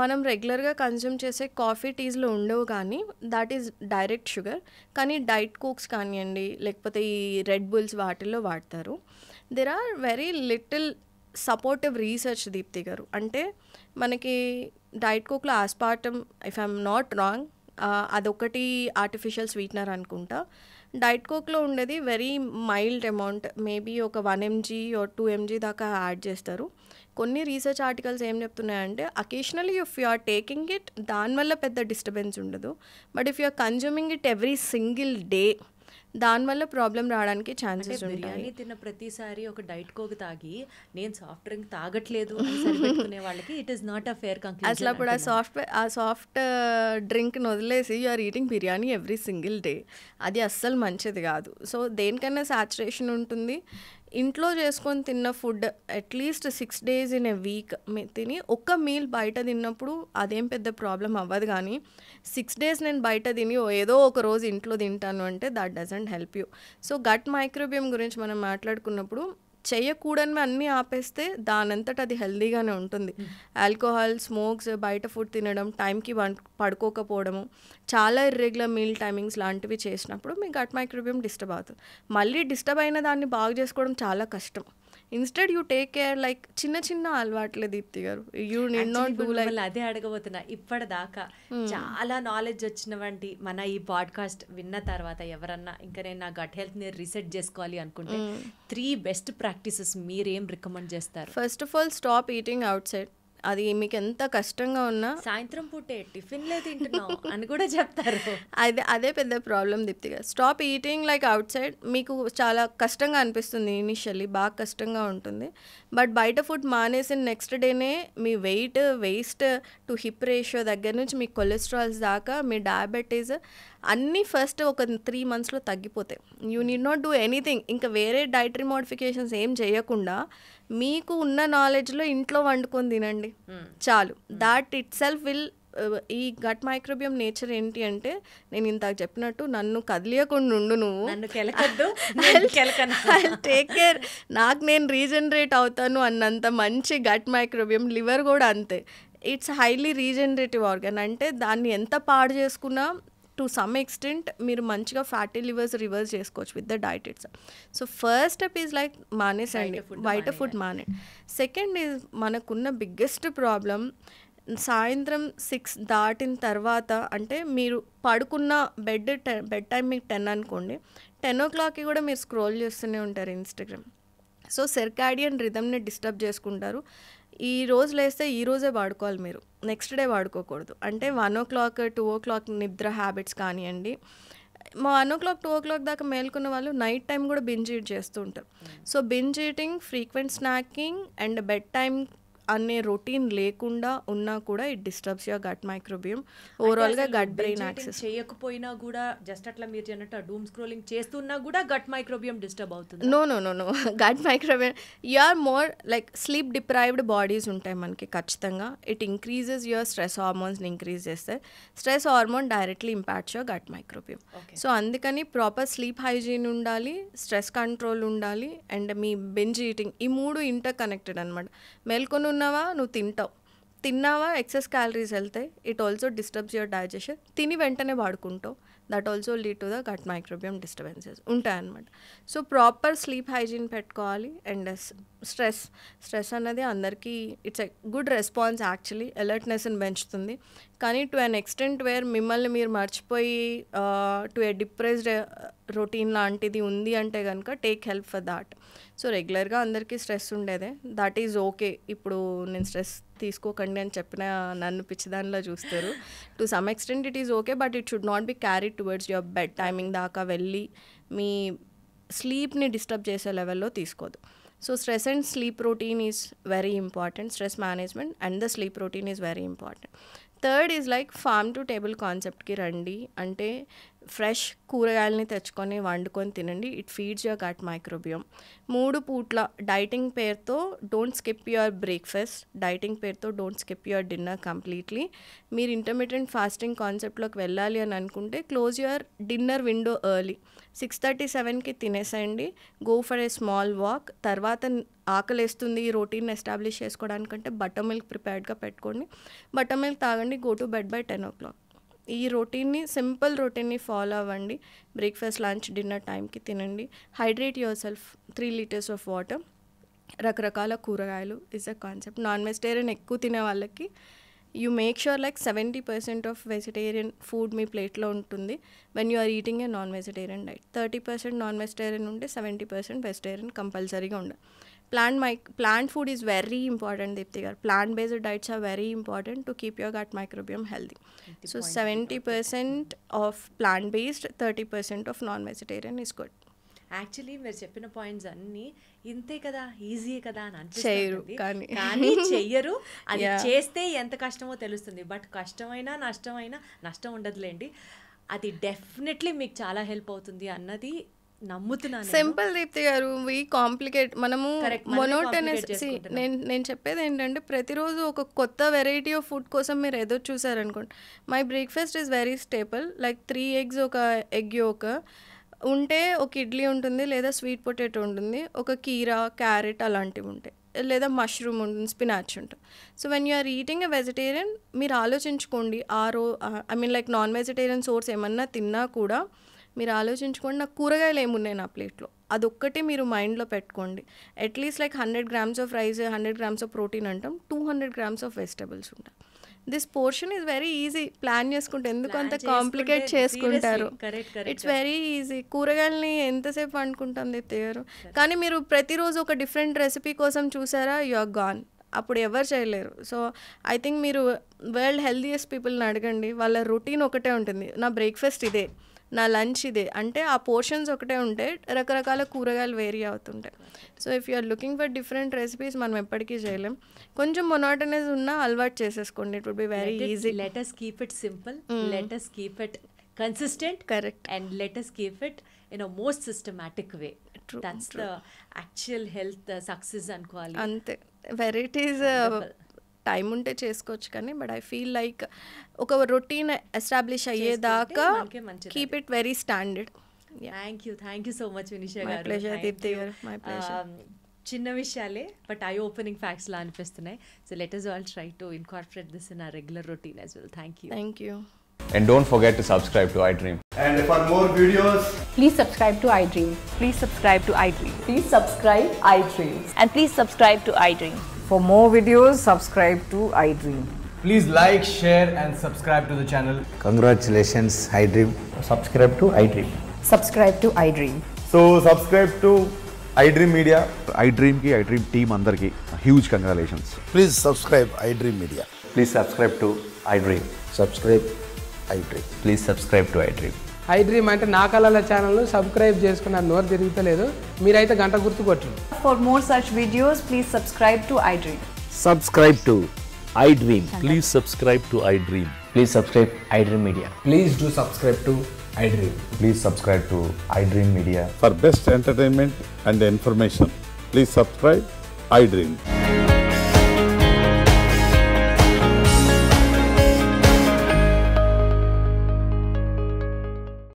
మనం రెగ్యులర్గా కన్జ్యూమ్ చేసే కాఫీ టీస్లో ఉండవు, కానీ దాట్ ఈజ్ డైరెక్ట్ షుగర్. కానీ డైట్ కోక్స్ కానివ్వండి, లేకపోతే ఈ రెడ్ బుల్స్ వాటిల్లో వాడతారు. There are very little supportive research Deepti గారు. అంటే మనకి డైట్ కోక్లో aspartame, if I'm not wrong, అదొకటి ఆర్టిఫిషియల్ స్వీట్నర్ అనుకుంటా. డైట్ కోక్లో ఉండేది వెరీ మైల్డ్ అమౌంట్, మేబీ ఒక 1 mg or 2 mg దాకా యాడ్ చేస్తారు. కొన్ని రీసెర్చ్ ఆర్టికల్స్ ఏం చెప్తున్నాయంటే occasionally if you are taking it దానివల్ల పెద్ద డిస్టర్బెన్స్ ఉండదు, but if you are consuming it every single day దానివల్ల ప్రాబ్లం రావడానికి ఛాన్సెస్ ఉంటాయి. బిర్యానీ తిన్న ప్రతిసారి ఒక డైట్ కోక్ తాగి నేను సాఫ్ట్ డ్రింక్ తాగట్లేదు అని సరిపెట్టుకునే వాళ్ళకి it is not a fair conclusion. అసలు అప్పుడు ఆ సాఫ్ట్ డ్రింక్ని వదిలేసి you are eating biryani every single day, అది అస్సలు మంచిది కాదు. సో దేనికన్నా సాచురేషన్ ఉంటుంది. ఇంట్లో చేసుకొని తిన్న food at least 6 days in a week తిని ఒక్క మీల్ బయట తిన్నప్పుడు అదేం పెద్ద ప్రాబ్లం అవ్వదు. కానీ 6 days నేను బయట తిని ఏదో ఒక రోజు ఇంట్లో తింటాను అంటే that doesn't help you. So gut microbiome గురించి మనం మాట్లాడుకున్నప్పుడు చేయకూడనివి అన్నీ ఆపేస్తే దానంతట అది హెల్దీగానే ఉంటుంది. ఆల్కహాల్, స్మోక్స్, బయట ఫుడ్ తినడం, టైంకి పడుకోకపోవడము, చాలా ఇర్రెగ్యులర్ మీల్ టైమింగ్స్ లాంటివి చేసినప్పుడు మీ గట్ మైక్రోబియం డిస్టర్బ్ అవుతుంది. మళ్ళీ డిస్టర్బ్ అయిన దాన్ని బాగు చేసుకోవడం చాలా కష్టం. Instead you take care like చిన్న చిన్న అలవాట్లే దీప్తి గారు. You need not do like. అదే అడగబోతున్నా. ఇప్పటిదాకా చాలా నాలెడ్జ్ వచ్చినవంటి మన ఈ పాడ్కాస్ట్ విన్న తర్వాత ఎవరన్నా ఇంకా నేను నా గట్ హెల్త్ని రీసెట్ చేసుకోవాలి అనుకుంటే 3 best practices మీరేం రికమెండ్ చేస్తారు? First of all stop eating out side. అది మీకు ఎంత కష్టంగా ఉన్నా సాయంత్రం పూటే టిఫిన్లే తింటున్నాం అని కూడా చెప్తారు. అదే పెద్ద ప్రాబ్లం దీప్తిగా. Stop eating like outside. మీకు చాలా కష్టంగా అనిపిస్తుంది ఇనిషియల్లీ, బాగా కష్టంగా ఉంటుంది. బట్ బయట ఫుడ్ మానేసిన నెక్స్ట్ డేనే మీ వేస్ట్ టు హిప్ రేషియో దగ్గర నుంచి మీ కొలెస్ట్రాల్స్ దాకా, మీ డయాబెటీస్ అన్నీ ఫస్ట్ ఒక 3 monthsలో తగ్గిపోతాయి. You need not do anything. ఇంకా వేరే డైటరీ మోడిఫికేషన్స్ ఏం చేయకుండా మీకు ఉన్న నాలెడ్జ్లో ఇంట్లో వండుకొని తినండి చాలు. దాట్ ఇట్ సెల్ఫ్ విల్ ఈ గట్ మైక్రోబియం నేచర్ ఏంటి అంటే నేను ఇందాక చెప్పినట్టు నన్ను కదిలియకుండా ఉండు నువ్వు, టేక్ కేర్, నాకు నేను రీజనరేట్ అవుతాను అన్నంత మంచి గట్ మైక్రోబియం. లివర్ కూడా అంతే, ఇట్స్ హైలీ రీజనరేటివ్ ఆర్గన్. అంటే దాన్ని ఎంత పాడు చేసుకున్నా టు సమ్ ఎక్స్టెంట్ మీరు మంచిగా ఫ్యాటీ లివర్స్ రివర్స్ చేసుకోవచ్చు with the diet its. So first step is like మానేసండి, బయట ఫుడ్ మానేయండి. సెకండ్ ఈజ్ మనకున్న బిగ్గెస్ట్ ప్రాబ్లం సాయంత్రం 6 దాటిన తర్వాత, అంటే మీరు పడుకున్న బెడ్ టైం మీకు 10 అనుకోండి, 10 o'clockకి కూడా మీరు స్క్రోల్ చేస్తూనే ఉంటారు ఇన్స్టాగ్రామ్. సో సెర్కాడియన్ రిథమ్ని డిస్టర్బ్ చేసుకుంటారు. ఈ రోజు లేస్తే ఈ రోజే వాడుకోవాలి మీరు, నెక్స్ట్ డే వాడుకోకూడదు. అంటే 1 o'clock 2 o'clock నిద్ర హ్యాబిట్స్ కానివ్వండి. 1 o'clock 2 o'clock దాకా మేల్కొన్న వాళ్ళు నైట్ టైం కూడా బింజ్ ఈట్ చేస్తూ ఉంటారు. So binge eating, frequent snacking and bedtime అనే రొటీన్ లేకుండా ఉన్నా కూడా it disturbs your gut microbiome. ఓవరాల్గా గట్ బ్రెయిన్ యాక్సెస్ చేయకపోయినా కూడా జస్ట్ అట్లా మీరు అన్నట్టు డూమ్ స్క్రోలింగ్ చేస్తున్నా కూడా గట్ మైక్రోబియం డిస్టర్బ్ అవుతుంది. No gut microbiome you are more like sleep deprived bodies ఉంటాయి మనకి ఖచ్చితంగా. ఇట్ ఇంక్రీజెస్ యువర్ స్ట్రెస్ హార్మోన్స్ని ఇంక్రీజ్ చేస్తే stress hormone directly impacts your gut microbiome. So అందుకని ప్రాపర్ స్లీప్ హైజీన్ ఉండాలి, స్ట్రెస్ కంట్రోల్ ఉండాలి అండ్ మీ బింజ్ ఈటింగ్, ఈ 3 ఇంటర్ కనెక్టెడ్ అనమాట. మేల్కొని ఉన్నావా నువ్వు తిన్నావా ఎక్సెస్ క్యాలరీస్ వెళ్తాయి, it also disturbs your digestion. తిని వెంటనే వాడుకుంటావు, that also lead to the gut microbiome disturbances ఉంటాయన్నమాట. సో ప్రాపర్ స్లీప్ హైజీన్ పెట్టుకోవాలి. అండ్ స్ట్రెస్ అన్నది అందరికీ it's a good response actually, అలర్ట్నెస్ని పెంచుతుంది. కానీ టు అన్ ఎక్స్టెంట్ వేర్ మిమ్మల్ని మీరు మర్చిపోయి టు ఏ డిప్రెస్డ్ రొటీన్ లాంటిది ఉంది అంటే కనుక take help for that. So రెగ్యులర్గా అందరికీ స్ట్రెస్ ఉండేదే, దట్ ఈజ్ ఓకే. ఇప్పుడు నేను స్ట్రెస్ తీసుకోకండి అని చెప్పిన నన్ను పిచ్చిదానిలో చూస్తారు. To some extent it is okay, but it should not be carried towards your bed timing దాకా వెళ్ళి మీ స్లీప్ని డిస్టర్బ్ చేసే లెవెల్లో తీసుకోదు. So stress and sleep routine is very important. Stress management and the sleep routine is very important. Third is like farm to table కాన్సెప్ట్కి రండి. అంటే ఫ్రెష్ కూరగాయలని తెచ్చుకొని వండుకొని తినండి. It feeds your gut microbiome. 3 పూట్ల డైటింగ్ పేరుతో don't skip your breakfast, dieting పేరుతో don't skip your dinner completely. మీరు ఇంటర్మీడియట్ ఫాస్టింగ్ కాన్సెప్ట్లోకి వెళ్ళాలి అని అనుకుంటే close your dinner window early. 6:37కి తినేసేయండి, go for a small walk. తర్వాత ఆకలేస్తుంది రొటీన్ ఎస్టాబ్లిష్ చేసుకోవడానికంటే బటర్ మిల్క్ ప్రిపేర్డ్గా పెట్టుకోండి, బటర్ మిల్క్ తాగండి, go to bed by 10 o'clock. ఈ రొటీన్ని సింపుల్ రొటీన్ని ఫాలో అవ్వండి. బ్రేక్ఫాస్ట్ లంచ్ డిన్నర్ టైంకి తినండి. Hydrate yourself, 3 liters of water, రకరకాల కూరగాయలు is a concept. Non vegetarian ఎక్కువ తినే వాళ్ళకి you make sure like 70% of vegetarian food మీ ప్లేట్లో ఉంటుంది when you are eating a non vegetarian diet. 30% non vegetarian ఉంటే 70% వెజిటేరియన్ కంపల్సరీగా ఉండాలి. Plant food is very important, Deepti garu. Plant-based diets are very important to keep your gut microbiome healthy. So 70% of plant-based, 30% of non-vegetarian is good. Actually మీరు చెప్పిన పాయింట్స్ అన్నీ ఇంతే కదా, ఈజీ కదా అని అనిపిస్తుంది, కానీ చెయ్యరు. అది చేస్తే ఎంత కష్టమో తెలుస్తుంది. బట్ కష్టమైనా నష్టం ఉండదులేండి, అది డెఫినెట్లీ మీకు చాలా హెల్ప్ అవుతుంది అన్నది నమ్ముతున్నాను. సింపుల్ దీప్తి గారు, వీ కాంప్లికేట్, మనము మొనోటనస్. నేను చెప్పేది ఏంటంటే ప్రతిరోజు ఒక కొత్త వెరైటీ ఆఫ్ ఫుడ్ కోసం మీరు ఎదురు చూసారనుకోండి. My breakfast is very stable, like 3 eggs, ఒక ఎగ్ యోక్ ఉంటే, ఒక ఇడ్లీ ఉంటుంది, లేదా స్వీట్ పొటాటో ఉంటుంది, ఒక కీరా, క్యారెట్ అలాంటివి ఉంటాయి, లేదా మష్రూమ్ ఉంటుంది, స్పినాచ్ ఉంటుంది. So when you are eating a vegetarian, మీరు ఆలోచించుకోండి లైక్ నాన్ వెజిటేరియన్ సోర్స్ ఏమన్నా తిన్నా కూడా మీరు ఆలోచించుకోండి, నాకు కూరగాయలు ఏమున్నాయి నా ప్లేట్లో, అదొక్కటి మీరు మైండ్లో పెట్టుకోండి. At least like 100 grams of rice, 100 grams of protein అంటాం, 200 grams ఆఫ్ వెజిటబుల్స్ ఉంటాయి. This portion is very easy. Plan చేసుకుంటే ఎందుకు అంత కాంప్లికేట్ చేసుకుంటారు? It's very easy. కూరగాయలని ఎంతసేపు వండుకుంటాం దీప్తి గారు? కానీ మీరు ప్రతిరోజు ఒక డిఫరెంట్ రెసిపీ కోసం చూసారా, యు ఆర్ గాన్. అప్పుడు ఎవరు చేయలేరు. సో ఐ థింక్ మీరు వరల్డ్ హెల్దీయెస్ట్ పీపుల్ని అడగండి, వాళ్ళ రొటీన్ ఒకటే ఉంటుంది, నా బ్రేక్ఫాస్ట్ ఇదే, నా లంచ్ ఇదే, అంటే ఆ పోర్షన్స్ ఒకటే ఉంటాయి, రకరకాల కూరగాయలు వేరీ అవుతుంటాయి. So if you are looking for different recipes మనం ఎప్పటికీ చేయలేం. కొంచెం మొనోటనస్ ఉన్నా అలవాటు చేసేసుకోండి, it would be very easy. Let us keep it simple, let us keep it consistent, Correct. and let us keep it in a most systematic way. True, That's the actual health success అనుకోవాలి. అంతే వెరైటీస్ టైం ఉంటే చేసుకోవచ్చు కానీ బట్ ఐ ఫీల్ లైక్ ఒక రొటీన్ ఎస్టాబ్లిష్ అయ్యేదాకా మనకే మంచిది. Keep it very standard. Thank you so much Vinisha My గారు. pleasure, Thank Deepthi you. garu. My pleasure. చిన్న విషయాలే బట్ ఐ ఓపెనింగ్ ఫ్యాక్ట్స్ లా అనిపిస్తున్నాయి. So let us all try to incorporate this in our regular routine as well. Thank you. Thank you. And don't forget to subscribe to iDream. And for more videos, Please subscribe to iDream. Please subscribe to iDream. Please subscribe iDream. And please subscribe to iDream. For more videos, subscribe to iDream. Please like, share and subscribe to the channel. Congratulations, iDream. Subscribe to iDream. Subscribe to iDream. so subscribe to iDream Media. iDream ki iDream team andarki huge congratulations. Please subscribe iDream Media. Please subscribe to iDream. Subscribe iDream. Please subscribe to iDream. iDream అంటే నా కళల ఛానల్ సబ్స్క్రైబ్ చేసుకున్న నోరు తిరుగుతలేదు, మీరైతే గంట గుర్తు కొట్టండి. For more such videos, please subscribe to iDream. Subscribe to iDream. Please subscribe to iDream. Please subscribe iDream Media. Please do subscribe to iDream. Please subscribe to iDream Media. For best entertainment and information, please subscribe iDream.